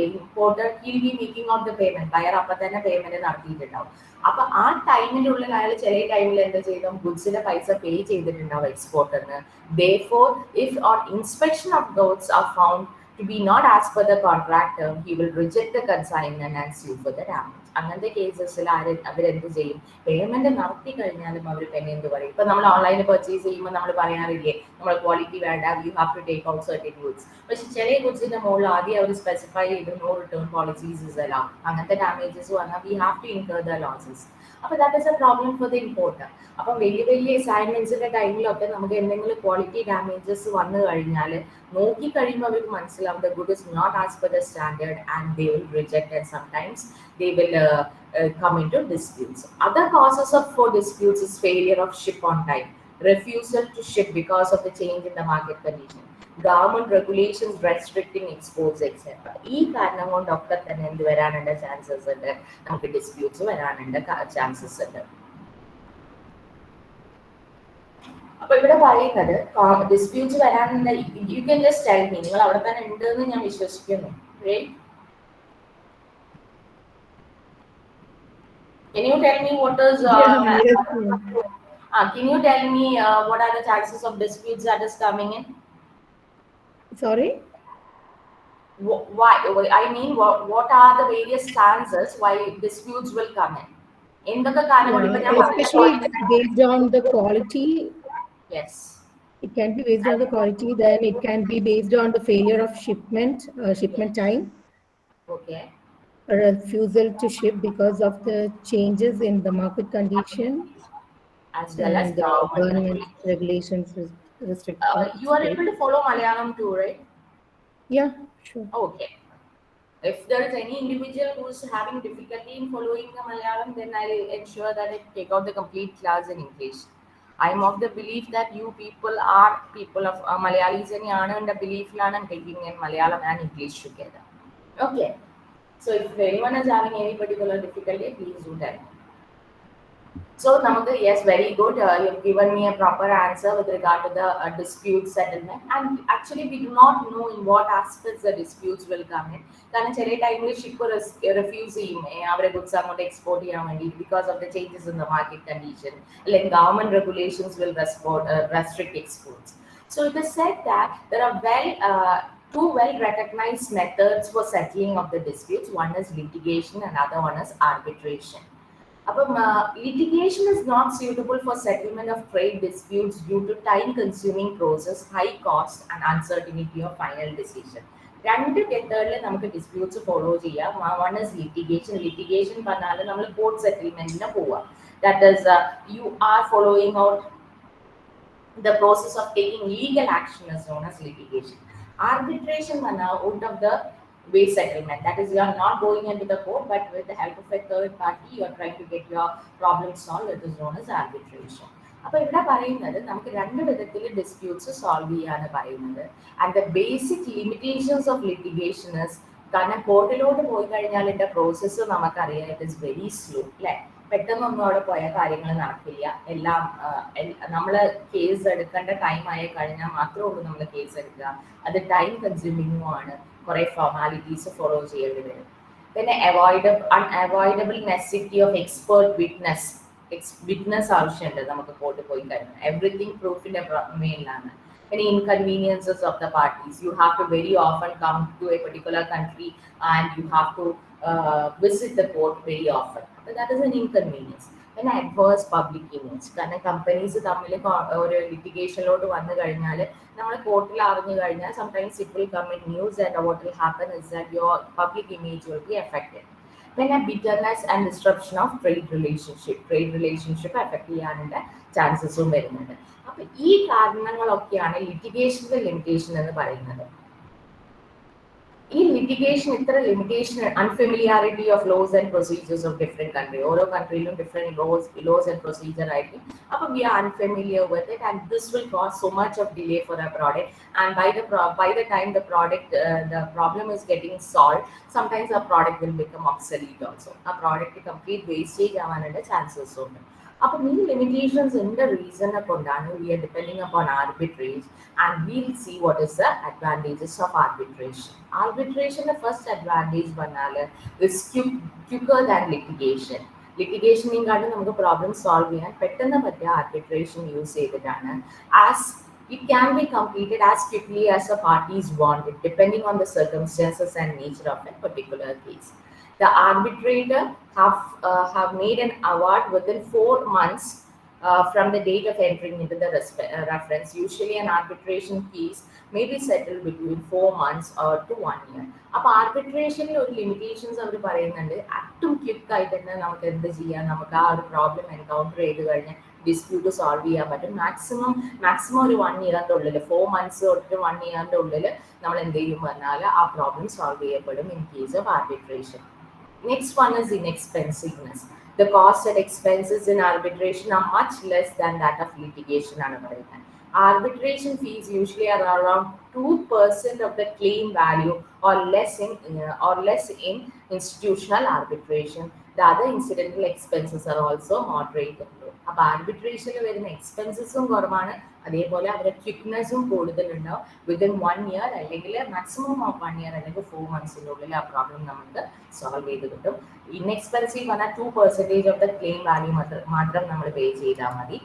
importer he be making of the payment. Buyer അപ്പം തന്നെ പേയ്മെന്റ് നടത്തിയിട്ടുണ്ടാവും. അപ്പൊ ആ ടൈമിനുള്ളിൽ അയാൾ ചില ടൈമിൽ എന്താ ചെയ്തു? ഗുഡ്സിന്റെ പൈസ പേ ചെയ്തിട്ടുണ്ടാവും എക്സ്പോർട്ടറിന്. Therefore, if on inspection of goods are found to be not as per the contract term, he will reject the consignment and sue for the damage. അങ്ങനത്തെ കേസസിൽ അവരെന്ത് ചെയ്യും? പേയ്മെന്റ് നടത്തി കഴിഞ്ഞാലും അവർ പിന്നെ എന്ത് പറയും? ഇപ്പൊ നമ്മൾ ഓൺലൈനിൽ പർച്ചേസ് ചെയ്യുമ്പോൾ നമ്മൾ പറയാറില്ലേ നമ്മൾ ക്വാളിറ്റി വേണ്ട, you have to take out certain goods. പക്ഷെ ചില ഗുഡ്സിന്റെ മുകളിൽ ആദ്യം അവർ സ്പെസിഫൈ ചെയ്ത് no return policies is allowed. അങ്ങനത്തെ ഡാമേജസ് വന്നാൽ we have to incur the losses. അപ്പൊ that is a problem for the importer. അപ്പം വലിയ വലിയ അസൈൻമെന്റ്സിന്റെ ടൈമിലൊക്കെ നമുക്ക് എന്തെങ്കിലും ക്വാളിറ്റി ഡാമേജസ് വന്നു കഴിഞ്ഞാൽ നോക്കി കഴിയുമ്പോൾ അവർക്ക് മനസ്സിലാവും the good is not as per the standard and they will reject and sometimes they will come into disputes. Other causes for disputes is failure of ship on time, refusal to ship because of the change in the market condition, government regulations restricting exports, etc. ഈ കാരണം കൊണ്ടൊക്കെ തന്നെ എന്ത് വരാനുള്ള chances ഉണ്ട്? നമുക്ക് disputes വരാനുള്ള chances ഉണ്ട്. അപ്പൊ ഇവിടെ പറയുന്നത് ഡിസ്പ്യൂട്ട്സ് വരാനുള്ള you can just tell me. നിങ്ങൾ അവിടെ തന്നെ ഉണ്ട് എന്ന് ഞാൻ വിശ്വസിക്കുന്നു. Can you tell me what is can you tell me what are the chances of disputes that is coming in? Sorry? Why? I mean, what are the various chances why disputes will come in? Especially based on the quality. Yes. It can be based on the quality, then it can be based on the failure of shipment time. Okay. A refusal to ship because of the changes in the market condition, as well as government regulations restricting. You are able to follow Malayalam too, right? Yeah, sure. Okay. If there is any individual who is having difficulty in following the Malayalam, then I'll ensure that I take out the complete class in English. I am of the belief that you people are people of Malayalis and the belief I'm taking in Malayalam and English together. Okay. So if anyone is having any particular difficulty, please do that. So, Namaka, yes, very good. You've given me a proper answer with regard to the dispute settlement. And actually, we do not know in what aspects the disputes will come in. കാരണം ചില ടൈമിൽ ship refuse ചെയ്യും അവരെ goods അങ്ങോട്ട് export ചെയ്യാൻ വേണ്ടി because of the changes in the market condition അല്ലെങ്കിൽ government regulations will restrict exports. So it is said that there are two well recognized methods for settling of the disputes. One is litigation and other one is arbitration. Litigation is not suitable for settlement of trade disputes due to time-consuming process, high cost, and uncertainty of final decision. രണ്ട് മെത്തേഡിൽ നമുക്ക് disputes follow ചെയ്യാം. One is litigation പറഞ്ഞാൽ നമ്മൾ court സെറ്റിൽമെന്റിന് പോവാം. That is you are following out the process of taking legal action is known as litigation. Arbitration manna out of the way settlement. That is, you are not going into the court, but with the help of a third party, you are trying to get your problem solved. It is known as arbitration. അപ്പോൾ ഇവിടെ പറയുന്നത് നമുക്ക് രണ്ട് വിധത്തിൽ disputes solve ചെയ്യാനാണ് പറയുന്നത്. And the basic limitations of litigation is കാരണം കോർട്ടിലോട്ട് പോയി കഴിഞ്ഞാൽ ഇതിന്റെ പ്രോസസ്സ് നമുക്കറിയാം ഇറ്റ് ഇസ് വെരി സ്ലോ അല്ലേ. പെട്ടെന്നൊന്നും അവിടെ പോയ കാര്യങ്ങൾ നടക്കില്ല. എല്ലാം നമ്മൾ കേസ് എടുക്കേണ്ട ടൈം ആയി കഴിഞ്ഞാൽ മാത്രമേ ഉള്ളൂ നമ്മൾ കേസ് എടുക്കുക. അത് ടൈം കൺസ്യൂമിങ്ങും ആണ്. കുറെ ഫോർമാലിറ്റീസ് ഫോളോ ചെയ്യേണ്ടി വരും. പിന്നെ unavoidable necessity of expert witness ആവശ്യമുണ്ട് നമുക്ക് കോർട്ടിൽ പോയി കഴിഞ്ഞാൽ. Everything പ്രൂഫിന്റെ മേലിലാണ്. Any inconveniences of the parties. You have to very often come to a particular country and you have to visit the court very often. So that is an inconvenience. Then adverse public image. കാരണം companies തമ്മിൽ ഒരു ലിറ്റിഗേഷനിലോട്ട് വന്നു കഴിഞ്ഞാൽ നമ്മൾ കോർട്ടിൽ അറിഞ്ഞു കഴിഞ്ഞാൽ sometimes it will come in news and what will happen is that your public image will be affected. Then a bitterness and disruption of trade relationship affect ചെയ്യാനുള്ള ചാൻസസും വരുന്നുണ്ട്. അപ്പൊ ഈ കാരണങ്ങളൊക്കെയാണ് ലിറ്റിഗേഷന്റെ ലിമിറ്റേഷൻ എന്ന് പറയുന്നത്. ഈ ലിറ്റിഗേഷൻ ഇത്ര limitation unfamiliarity of laws and procedures of different country. ഓരോ കൺട്രിയിലും ഡിഫറെന്റ് ലോസ് ആൻഡ് പ്രൊസീജിയർ ആയിരിക്കും. അപ്പൊ we are unfamiliar with it and this will cause so much of delay for a product. And by the time the problem is getting solved, sometimes a product will become obsolete also. A product complete wastage ആവാനുള്ള chances ഉണ്ട്. അപ്പോൾ ഈ ലിമിറ്റേഷൻസിന്റെ റീസണെ കൊണ്ടാണ് we are depending upon arbitrate and will see what is the advantages of arbitration. ആർബിട്രേഷന്റെ first advantage പറഞ്ഞാൽ it's quicker than litigation. ലിറ്റിഗേഷനെക്കാളും നമുക്ക് പ്രോബ്ലം സോൾവ് ചെയ്യാൻ പെട്ടെന്ന് പറ്റിയ ആർബിട്രേഷൻ യൂസ് ചെയ്തിട്ടാണ്. As it can be completed as quickly as the parties want it, depending on the circumstances and nature of a particular case. The arbitrator have made an award within 4 months from the date of entering into the reference. Usually an arbitration case may be settled between 4 months to 1 year. അപ്പോൾ ആർബിട്രേഷനിൽ ഒരു limitations അവർ പറയുന്നുണ്ട്. ഏറ്റവും quick ആയിട്ട് തന്നെ നമുക്ക് എന്ത് ചെയ്യാം, നമുക്ക് ആ ഒരു പ്രോബ്ലം എൻകൗണ്ടർ ചെയ്ത് കഴിഞ്ഞാൽ ഡിസ്പ്യൂട്ട് സോൾവ് ചെയ്യാൻ പറ്റും. മാക്സിമം ഒരു 1 ഇയറിൻ്റെ ഉള്ളിൽ 4 months തൊട്ട് 1 ഇയറിൻ്റെ ഉള്ളിൽ നമ്മൾ എന്ത് ചെയ്യും പറഞ്ഞാൽ ആ പ്രോബ്ലം സോൾവ് ചെയ്യപ്പെടും in case of arbitration. Next one is inexpensiveness. The cost and expenses in arbitration are much less than that of litigation. Arbitration fees usually are around 2% of the claim value or less in institutional arbitration. The other incidental expenses are also moderate and low. അപ്പോൾ ആർബിട്രേഷനിൽ വരുന്ന എക്സ്പെൻസസും കുറവാണ്, അതേപോലെ അവരുടെ ക്വിക്നെസ്സും കൂടുതലുണ്ടാവും. Within 1 year അല്ലെങ്കിൽ maximum of 1 year അല്ലെങ്കിൽ 4 months ആ problem നമുക്ക് solve ചെയ്ത് കിട്ടും. ഇൻഎക്സ്പെൻസീവ് പറഞ്ഞാൽ 2% ഓഫ് ദ ക്ലെയിം വാല്യൂ മാത്രം നമ്മൾ പേ ചെയ്താൽ മതി.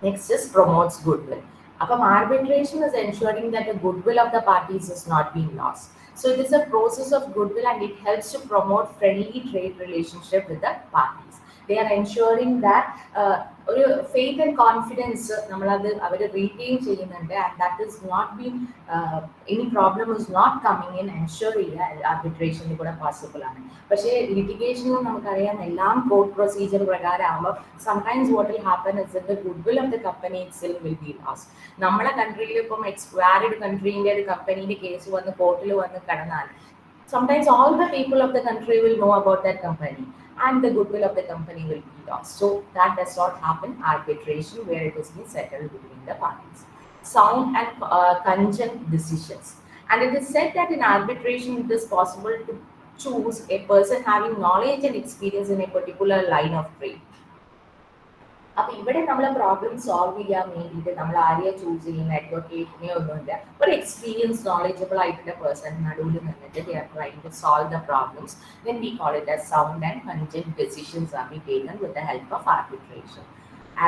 Next is promotes goodwill. Upon arbitration is ensuring that the goodwill of the parties is not being lost. So it is a process of goodwill and it helps to promote friendly trade relationship with the parties. They are ensuring that ഒരു faith and confidence നമ്മളത് അവർ retain ചെയ്യുന്നുണ്ട് and that is not being any problem is not coming in ensure ചെയ്യുക ആർബിട്രേഷനിൽ കൂടെ possible ആണ്. പക്ഷേ ലിറ്റിഗേഷനിൽ നമുക്കറിയാം എല്ലാം court procedure പ്രകാരം ആകുമ്പോൾ sometimes what will happen is the goodwill of the company itself will be loss. നമ്മളെ കൺട്രിയിൽ ഇപ്പം വാലിഡ് കൺട്രീൻ്റെ ഒരു കമ്പനീൻ്റെ കേസ് വന്ന് കോർട്ടിൽ വന്ന് കടന്നാൽ sometimes all the people of the country will know about that company and the goodwill of the company will be lost. So that does not happen arbitration where it is being settled between the parties. Sound and cogent decisions. And it is said that in arbitration it is possible to choose a person having knowledge and experience in a particular line of trade. അപ്പൊ ഇവിടെ നമ്മൾ problem solve ചെയ്യാൻ വേണ്ടിയിട്ട് നമ്മൾ ആരെയെ choose ചെയ്യുന്ന അഡ്വക്കേറ്റിനെയോ ഒന്നുമില്ല, ഒരു experience knowledgeable ആയിട്ടുള്ള പേഴ്സൺ നടുവിൽ നിന്നിട്ട് they are trying to solve the problems. Then we call it as sound and cogent decisions are being taken with the help of arbitration.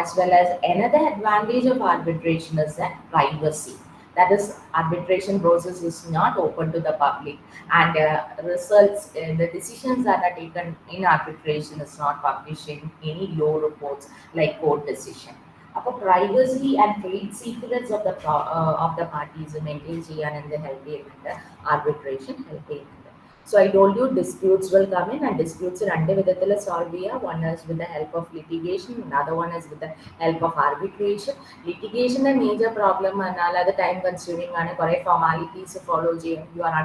As well as another advantage of arbitration is that privacy. That is, arbitration process is not open to the public, and results, the decisions that are taken in arbitration is not published in any law reports like court decision. അപ്പോൾ privacy and trade secrets of the parties maintain ചെയ്യാൻ എന്ത് help ചെയ്യുന്നുണ്ട്, arbitration help ചെയ്യുന്നുണ്ട്. So I told you disputes will come in, and disputes രണ്ട് വിധത്തിൽ solve ചെയ്യുക. One is with the help of litigation, another one is with the help of arbitration. ലിറ്റിഗേഷൻ്റെ major problem എന്നാൽ അത് time consuming ആണ്, കുറേ formalities follow ചെയ്യും. You are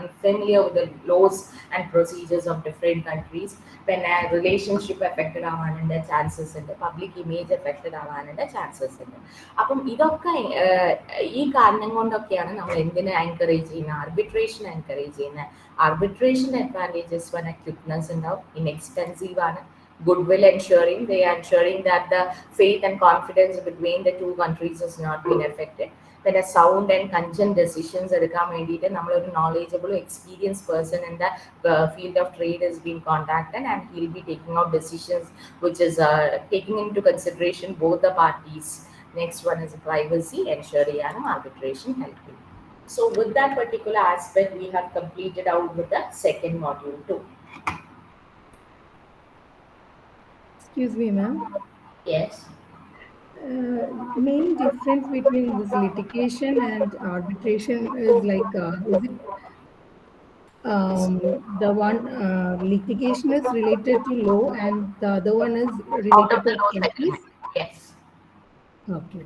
unfamiliar with the laws and procedures of different countries. പിന്നെ relationship affected ആവാനുള്ള chances ഉണ്ട്, public image affected ആവാനുള്ള ചാൻസസ് ഉണ്ട്. അപ്പം ഇതൊക്കെ ഈ കാരണം കൊണ്ടൊക്കെയാണ് നമ്മൾ എന്തിനെ എൻകറേജ് ചെയ്യുന്നത്, ആർബിട്രേഷൻ എൻകറേജ് ചെയ്യുന്നത്. ആർബിട്രേഷൻ അഡ്വാൻറ്റേജസ് പറഞ്ഞാൽ ക്വിക്നെസ് ഉണ്ടാവും, ഇൻഎക്സ്പെൻസീവ് ആണ്, goodwill ensuring, they are ensuring that the faith and confidence between the two countries is not being affected. Then a sound and cogent decisions എടുക്കാൻ വേണ്ടിയിട്ട് നമ്മളൊരു knowledgeable experienced person in the field of trade is being contacted, and he will be taking out decisions which is taking into consideration both the parties. Next one is privacy, ensuring and arbitration helping. So with that particular aspect, we have completed out with the second module too. Excuse me, ma'am. Yes. Main difference between this litigation and arbitration is like, is it the one litigation is related to law and the other one is Out related of the to law cases? settlement. Yes. Okay.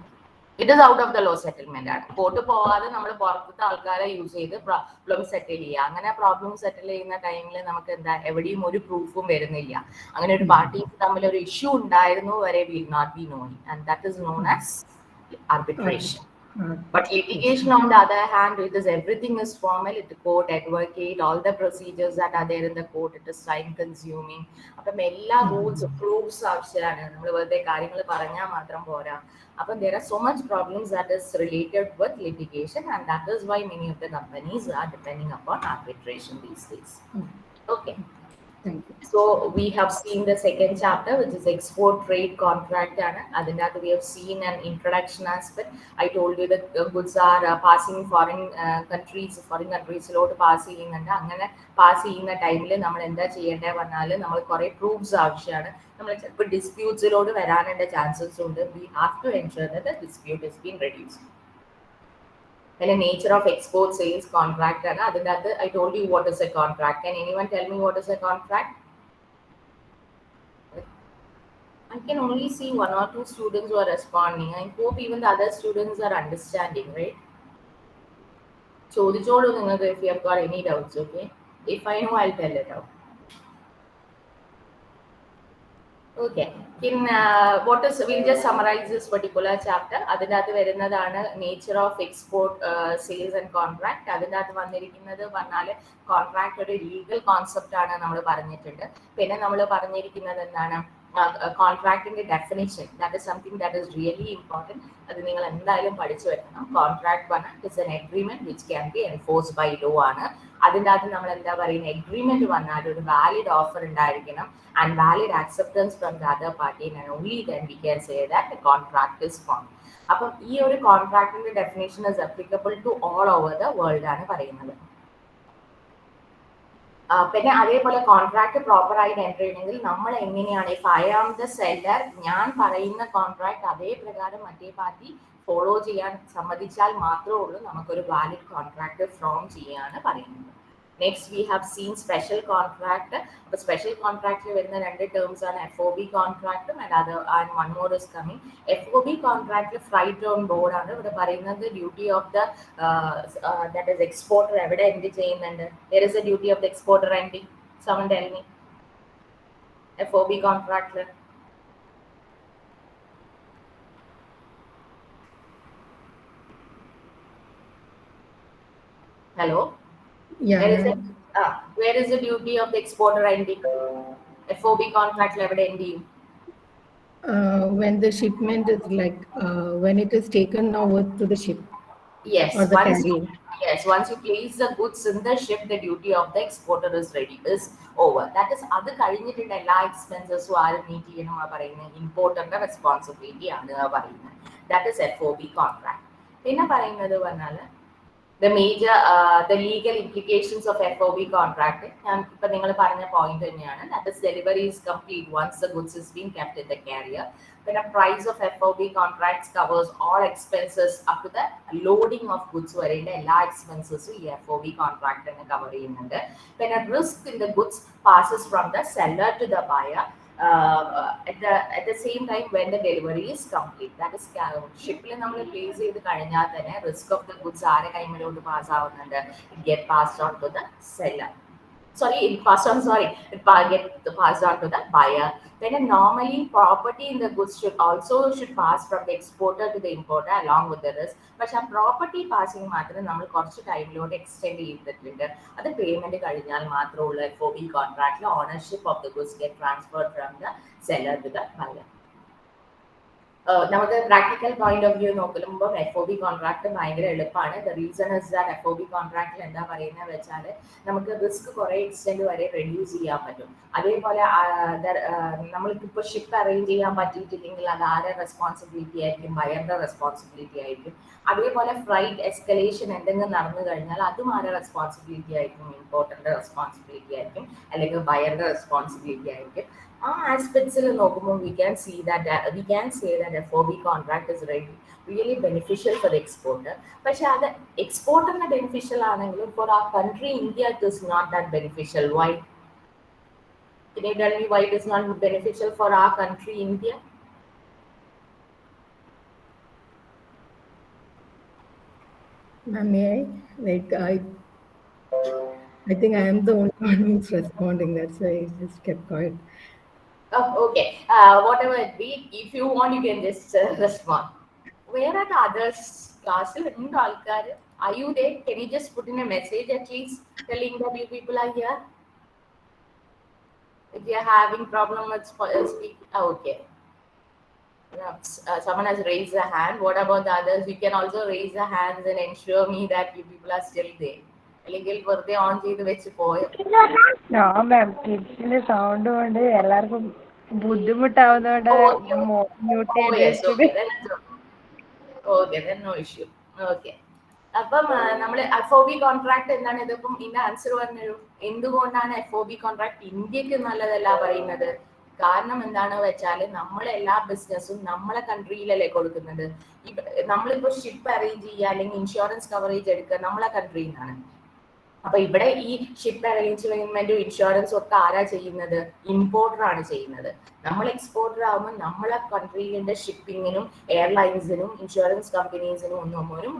It is out of the law settlement ആണ്. Court പോവാതെ നമ്മൾ പുറത്തത്തെ ആൾക്കാരെ use ചെയ്ത് problem സെറ്റിൽ ചെയ്യുക. അങ്ങനെ problem സെറ്റിൽ ചെയ്യുന്ന ടൈമിൽ നമുക്ക് എന്താ എവിടെയും ഒരു പ്രൂഫും വരുന്നില്ല. അങ്ങനെ ഒരു പാർട്ടീസ് തമ്മിൽ ഒരു ഇഷ്യൂ ഉണ്ടായിരുന്നു വരെ will not be known, and that is known as arbitration. But litigation, on the other hand, it is everything is formal. It court, advocate, all the procedures that are there in the court, it is time consuming. അപ്പം എല്ലാ rules proofs ആവശ്യമാണ്, നമ്മൾ വെറുതെ കാര്യങ്ങൾ പറഞ്ഞാൽ മാത്രം പോരാ. അപ്പം there are so much problems that is related with litigation, and that is why many of the companies are depending upon arbitration these days. Okay. Thank you. So we have seen the second chapter, which is export trade contract. And we have seen an introduction aspect. I told you that goods are passing foreign countries lot pass ചെയ്യുന്നുണ്ട്. അങ്ങനെ pass ചെയ്യുന്ന ടൈമിൽ നമ്മൾ എന്താ ചെയ്യേണ്ടത് പറഞ്ഞാൽ നമ്മൾ കുറേ പ്രൂഫ്സ് ആവശ്യമാണ്. നമ്മൾ ചിലപ്പോൾ ഡിസ്പ്യൂട്ട്സിലോട്ട് വരാനുള്ള ചാൻസസ് ഉണ്ട്. We have to ensure that the dispute is been reduced. പിന്നെ nature of export sales contract ആണ്. അതിൻ്റെ അകത്ത് I told you what is a contract. Can anyone tell me what is a contract? I can only see one or two students who are responding. I hope even the other students are understanding, right? ചോദിച്ചോളൂ നിങ്ങൾക്ക് if you have got any doubts, okay? If I know, I'll tell it out. Okay. What is, we'll just summarize this particular chapter. അതിൻ്റെ അകത്ത് വരുന്നതാണ് nature of export sales and contract. അതിൻ്റെ അകത്ത് വന്നിരിക്കുന്നത് പറഞ്ഞാൽ contract ഒരു ലീഗൽ കോൺസെപ്റ്റ് ആണ് നമ്മൾ പറഞ്ഞിട്ടുണ്ട്. പിന്നെ നമ്മൾ പറഞ്ഞിരിക്കുന്നത് എന്താണ്, കോൺട്രാക്ടിന്റെ definition. That is something that is really important. അത് നിങ്ങൾ എന്തായാലും പഠിച്ചു വെക്കണം. കോൺട്രാക്ട് പറഞ്ഞാൽ it's an agreement which can be enforce by law ആണ്. അതിൻ്റെ അകത്ത് നമ്മൾ എന്താ പറയുന്നത്, എഗ്രിമെന്റ് വന്നാൽ ഒരു വാലിഡ് ഓഫർ ഉണ്ടായിരിക്കണം and valid acceptance from the other party, and only then we can say that contract is form. അപ്പം ഈ ഒരു കോൺട്രാക്ടിന്റെ definition is applicable to all over the world ആണ് പറയുന്നത്. പിന്നെ അതേപോലെ കോൺട്രാക്ട് പ്രോപ്പർ ആയിട്ട് എൻ്റർ ചെയ്യണമെങ്കിൽ നമ്മൾ എങ്ങനെയാണ്, if I am the seller, ഞാൻ പറയുന്ന കോൺട്രാക്ട് അതേ പ്രകാരം മറ്റേ പാർട്ടി ഫോളോ ചെയ്യാൻ സമ്മതിച്ചാൽ മാത്രമേ ഉള്ളൂ നമുക്കൊരു വാലിഡ് കോൺട്രാക്ട് ഫോം ചെയ്യാൻ പറയുന്നത്. Next we have seen special contract. അപ്പോൾ സ്പെഷ്യൽ കോൺട്രാക്റ്റിൽ വരുന്ന രണ്ട് ടേംസ് ആണ് FOB കോൺട്രാക്റ്റും and one more is coming. FOB കോൺട്രാക്റ്റിൽ ഫ്രൈറ്റ് ഓൺ ബോർഡ് ആണ്. ഇവിടെ പറയുന്നത് duty of the that is exporter എവിടെ എൻഡ് ചെയ്യുന്നുണ്ട്. There is a duty of the exporter ending. someone tell me FOB കോൺട്രാക്റ്റിൽ. Hello? Yeah. Where is the duty of the exporter ending? FOB contract level end ചെയ്യും. When the shipment is like, when it is taken over to the ship or Yes, the carrier. once you place the goods in the ship, the duty of the exporter is over. That is അത് കഴിഞ്ഞിട്ടുണ്ട് എല്ലാ എക്സ്പെൻസസും ആര് meet ചെയ്യണം പറയുന്നത് ഇമ്പോർട്ടറിന്റെ responsibility ആണ് പറയുന്നത്. That is FOB contract. പിന്നെ പറയുന്നത് പറഞ്ഞാൽ the major the legal implications of FOB contract ഞാൻ ഇപ്പൊ നിങ്ങൾ പറഞ്ഞ പോയിന്റ് തന്നെയാണ്. that is delivery is complete once the goods is being kept in the carrier. Then a price of FOB contracts covers all expenses up to the loading of goods വരെയുള്ള എല്ലാ എക്സ്പെൻസസും ഈ FOB contract തന്നെ cover ചെയ്യുന്നുണ്ട്. When a risk in the goods passes from the seller to the buyer at the same time when the delivery is complete. That is ഷിപ്പിൽ നമ്മൾ place ചെയ്ത് കഴിഞ്ഞാൽ തന്നെ റിസ്ക് ഓഫ് ദ ഗുഡ്സ് ആരെ കൈമിലോട്ട് pass ആവുന്നുണ്ട്, it get passed on to the seller. It get passed on to the buyer. Then normally property in the goods should pass from the exporter to the importer along with the rest. But a property passing മാത്രം നമ്മൾ കുറച്ച് ടൈമിലോട്ട് extend ചെയ്തിട്ടുണ്ട്. അത് payment കഴിഞ്ഞാൽ മാത്രമുള്ള FOB കോൺട്രാക്റ്റിൽ ownership of the goods get transferred from the seller to the buyer. നമുക്ക് practical point of view നോക്കുമ്പോൾ FOB കോൺട്രാക്ട് ഭയങ്കര എളുപ്പമാണ്. The reason is that FOB കോൺട്രാക്റ്റിൽ എന്താ പറയുന്നത് വെച്ചാൽ നമുക്ക് റിസ്ക് കുറേ എക്സ്റ്റെൻഡ് വരെ റെഡ്യൂസ് ചെയ്യാൻ പറ്റും. അതേപോലെ നമ്മൾക്കിപ്പോൾ ഷിപ്പ് അറേഞ്ച് ചെയ്യാൻ പറ്റിയിട്ടില്ലെങ്കിൽ അത് ആരുടെ റെസ്പോൺസിബിലിറ്റി ആയിരിക്കും, ബയറിന്റെ റെസ്പോൺസിബിലിറ്റി ആയിരിക്കും. അതേപോലെ ഫ്ലൈറ്റ് എസ്കലേഷൻ എന്തെങ്കിലും നടന്നു കഴിഞ്ഞാൽ അതും ആരുടെ റെസ്പോൺസിബിലിറ്റി ആയിരിക്കും, ഇമ്പോർട്ടറിന്റെ റെസ്പോൺസിബിലിറ്റി ആയിരിക്കും അല്ലെങ്കിൽ ബയറിന്റെ റെസ്പോൺസിബിലിറ്റി ആയിരിക്കും. Aspects we can say that FOB contract is really beneficial for the exporter. But the exporter is beneficial for our country India it is not that beneficial. Why? Can you tell me why it is not beneficial for our country India? May I? I think I am the only one who's responding. That's why I just kept quiet. Oh, okay. Whatever it be, if you want, you can just respond. Where are the others? Are you there? Can you just put in a message at least telling that you people are here? If you are having problem with speaking, okay. Someone has raised a hand. What about the others? You can also raise the hands and ensure me that you people are still there. അല്ലെങ്കിൽ വെറുതെ on ചെയ്ത് വെച്ച് പോയോ? കിഡ്സിന്റെ sound കൊണ്ട് എല്ലാവർക്കും ബുദ്ധിമുട്ടാവുന്നതുകൊണ്ട് mute ചെയ്ത് വെച്ചത്. Okay, no issue. Okay, അപ്പം നമ്മൾ FOB കോൺട്രാക്ട് എന്താണ്? ഇതിപ്പം ഇതിന്റെ ആൻസർ പറഞ്ഞു. എന്തുകൊണ്ടാണ് FOB കോൺട്രാക്ട് ഇന്ത്യക്ക് നല്ലതല്ല പറയുന്നത്? കാരണം എന്താണെന്ന് വെച്ചാൽ നമ്മളെല്ലാ ബിസിനസ്സും നമ്മളെ കൺട്രിയിലല്ലേ കൊടുക്കുന്നത്. നമ്മളിപ്പോ ഷിപ്പ് അറേഞ്ച് ചെയ്യുക അല്ലെങ്കിൽ ഇൻഷുറൻസ് കവറേജ് എടുക്കുക നമ്മളെ കൺട്രിയിൽ നിന്നാണ്. അപ്പൊ ഇവിടെ ഈ ഷിപ്പ് അറേഞ്ച്മെന്റും ഇൻഷുറൻസും ഒക്കെ ആരാ ചെയ്യുന്നത്? ഇമ്പോർട്ടർ ആണ് ചെയ്യുന്നത്. നമ്മൾ എക്സ്പോർട്ടർ ആകുമ്പോൾ നമ്മളെ കൺട്രിയിലെ ഷിപ്പിങ്ങിനും എയർലൈൻസിനും ഇൻഷുറൻസ് കമ്പനീസിനും ഒന്നും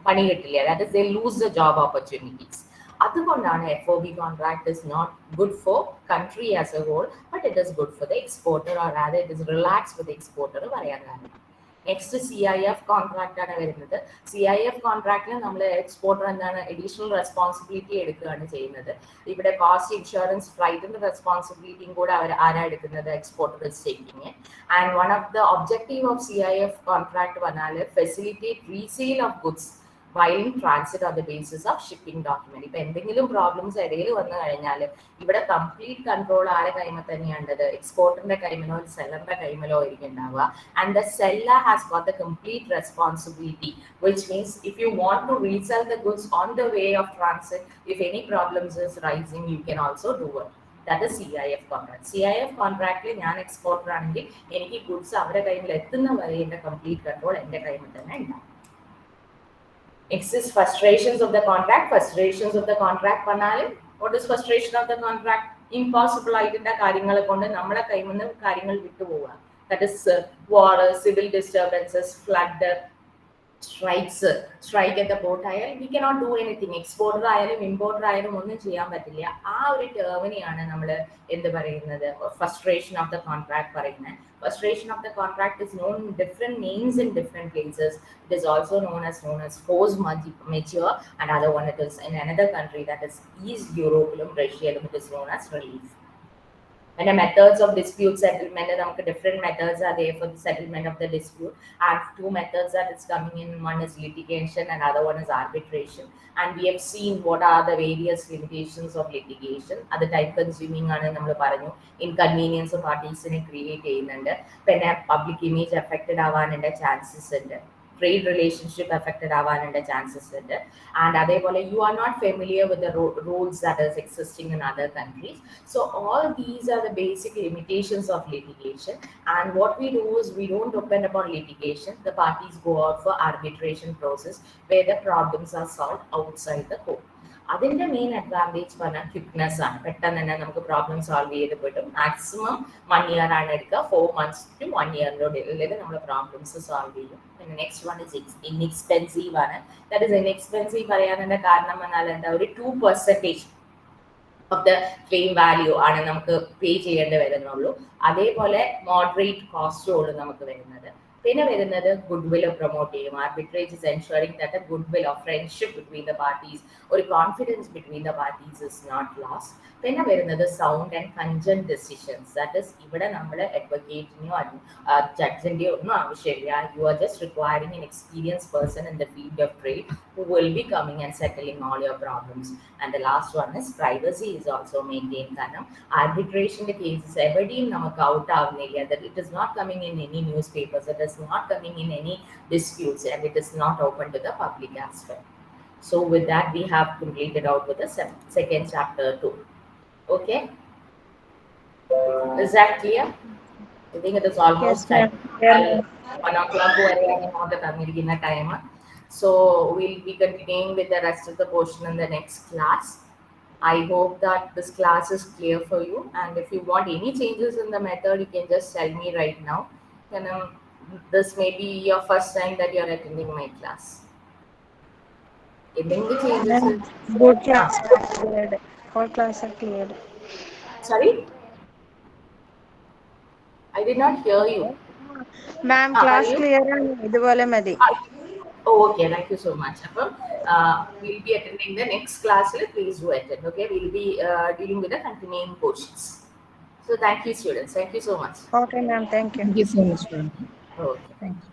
പണി കിട്ടില്ല. That is they lose the job opportunities. അതുകൊണ്ടാണ് FOB contract is not good for country as a whole, but it is good for the exporter or rather it is relax for the exporter പറയാൻ കാരണം. Next CIF contract ആണ് വരുന്നത്. CIF കോൺട്രാക്റ്റിൽ നമ്മൾ exporter എന്താണ് additional responsibility എടുക്കുകയാണ് ചെയ്യുന്നത്. ഇവിടെ cost insurance ഫ്ലൈറ്റിന്റെ റെസ്പോൺസിബിലിറ്റിയും കൂടെ ആരാ എടുക്കുന്നത്? Exporter is taking. And one of the objective of CIF contract പറഞ്ഞാൽ facilitate resale of goods while in transit on the basis of shipping document. ഇപ്പൊ എന്തെങ്കിലും പ്രോബ്ലംസ് ഇടയിൽ വന്നു കഴിഞ്ഞാൽ ഇവിടെ കംപ്ലീറ്റ് കൺട്രോൾ ആരെ കൈമ തന്നെയാണ്ടത്? എക്സ്പോർട്ടറിന്റെ കൈമലോ സെല്ലറിന്റെ കൈമലോ ആയിരിക്കും ഉണ്ടാവുക. And the seller has got the complete responsibility, which means if you want to resell the goods on the way of transit, if any problems is rising, you can also do it. That is CIF contract. CIF കോൺട്രാക്റ്റിൽ ഞാൻ exporter ആണെങ്കിൽ എനിക്ക് goods അവരുടെ കൈമിൽ എത്തുന്ന വരെ എൻ്റെ complete control എൻ്റെ കൈമിൽ തന്നെ ഉണ്ടാവും. Next is frustrations of the contract. Frustrations of the contract പറഞ്ഞാൽ what is frustration of the contract? Impossible ആയിട്ടുള്ള കാര്യങ്ങളെ കൊണ്ട് നമ്മളെ കൈമിൽ നിന്ന് കാര്യങ്ങൾ വിട്ടുപോവുക. That is war, civil disturbances, flood, strike at the port ആയാൽ we cannot do anything. Exporter ആയാലും importer ആയാലും ഒന്നും ചെയ്യാൻ പറ്റില്ല. ആ ഒരു ടേമിനെയാണ് നമ്മൾ എന്ത് പറയുന്നത്? frustration of the contract പറയുന്നത്. Frustration of the contract is known in different names in different places. It is also known as force majeure, and other one it is in another country that is East Europe, Russia, it is known as relief. And the methods of dispute settlement, different methods are there for the settlement of the dispute. And two methods that is coming in, one is litigation and other one is arbitration. And we have seen what are the various limitations of litigation. At the time consuming inconvenience of parties in create public image affected chances trade relationship affected chances and you are not familiar with the rules that is existing in other countries. So all these are the basic limitations of litigation. And what we do is we don't depend upon litigation. The parties go out for arbitration process where the problems are solved outside the court. അതിൻ്റെ main advantage പറഞ്ഞാൽ ക്വിക്നെസ് ആണ്. പെട്ടെന്ന് തന്നെ നമുക്ക് problem solve ചെയ്ത് കിട്ടും. Maximum 1 year ആണ് എടുക്കുക. 4 months to 1 year ഉള്ളിൽ നമ്മൾ പ്രോബ്ലംസ് സോൾവ് ചെയ്യും. പിന്നെ നെക്സ്റ്റ് വൺ ഇസ് ഇൻഎക്സ്പെൻസീവ് ആണ്. ദാറ്റ് ഇസ് ഇൻഎക്സ്പെൻസീവ് പറയാനുള്ള കാരണം എന്നാൽ എന്താ, ഒരു 2% ഓഫ് ദ ക്ലെയിം വാല്യൂ ആണ് നമുക്ക് പേ ചെയ്യേണ്ടി വരുന്നുള്ളൂ. അതേപോലെ മോഡറേറ്റ് കോസ്റ്റോട് നമുക്ക് വരുന്നത്. പിന്നെ വരുന്നത് ഗുഡ് വിൽ പ്രൊമോട്ട് ചെയ്യും. Arbitrate is ensuring that a good will of friendship between the parties, ഒരു confidence between the parties is not lost. പിന്നെ വരുന്നത് sound and cogent decisions. That is ഇവിടെ നമ്മൾ അഡ്വക്കേറ്റിനെയോ ജഡ്ജിൻ്റെയോ ഒന്നും ആവശ്യമില്ല. You are just requiring an experience person in the field of trade who will be coming and settling all your problems. And the last one is privacy is also maintained. കാരണം ആർബിട്രേഷൻ്റെ cases എവിടെയും നമുക്ക് out ആവുന്നില്ല. that it is not coming in any newspapers, it is not coming in any disputes, and it is not open to the public as well. So with that we have completed out with the second chapter too. Okay, is that clear? I think it is almost Yes, time. 1 o'clock വരെയാണ് time. So we'll be continuing with the rest of the portion in the next class. I hope that this class is clear for you, and if you want any changes in the method, you can just tell me right now. And this may be your first time that you are attending my class. If any changes, both classes are cleared. All classes are cleared. sorry, I did not hear you. Ma'am, class clear ആണ്. ഇതുപോലെ മതി. Oh, okay, thank you so much. We'll be attending the next class. Please do attend. Okay, we'll be dealing with the continuing portions. So thank you, students. Thank you so much. Okay, ma'am. Thank you. Thank you so much, ma'am. Okay. Thank you.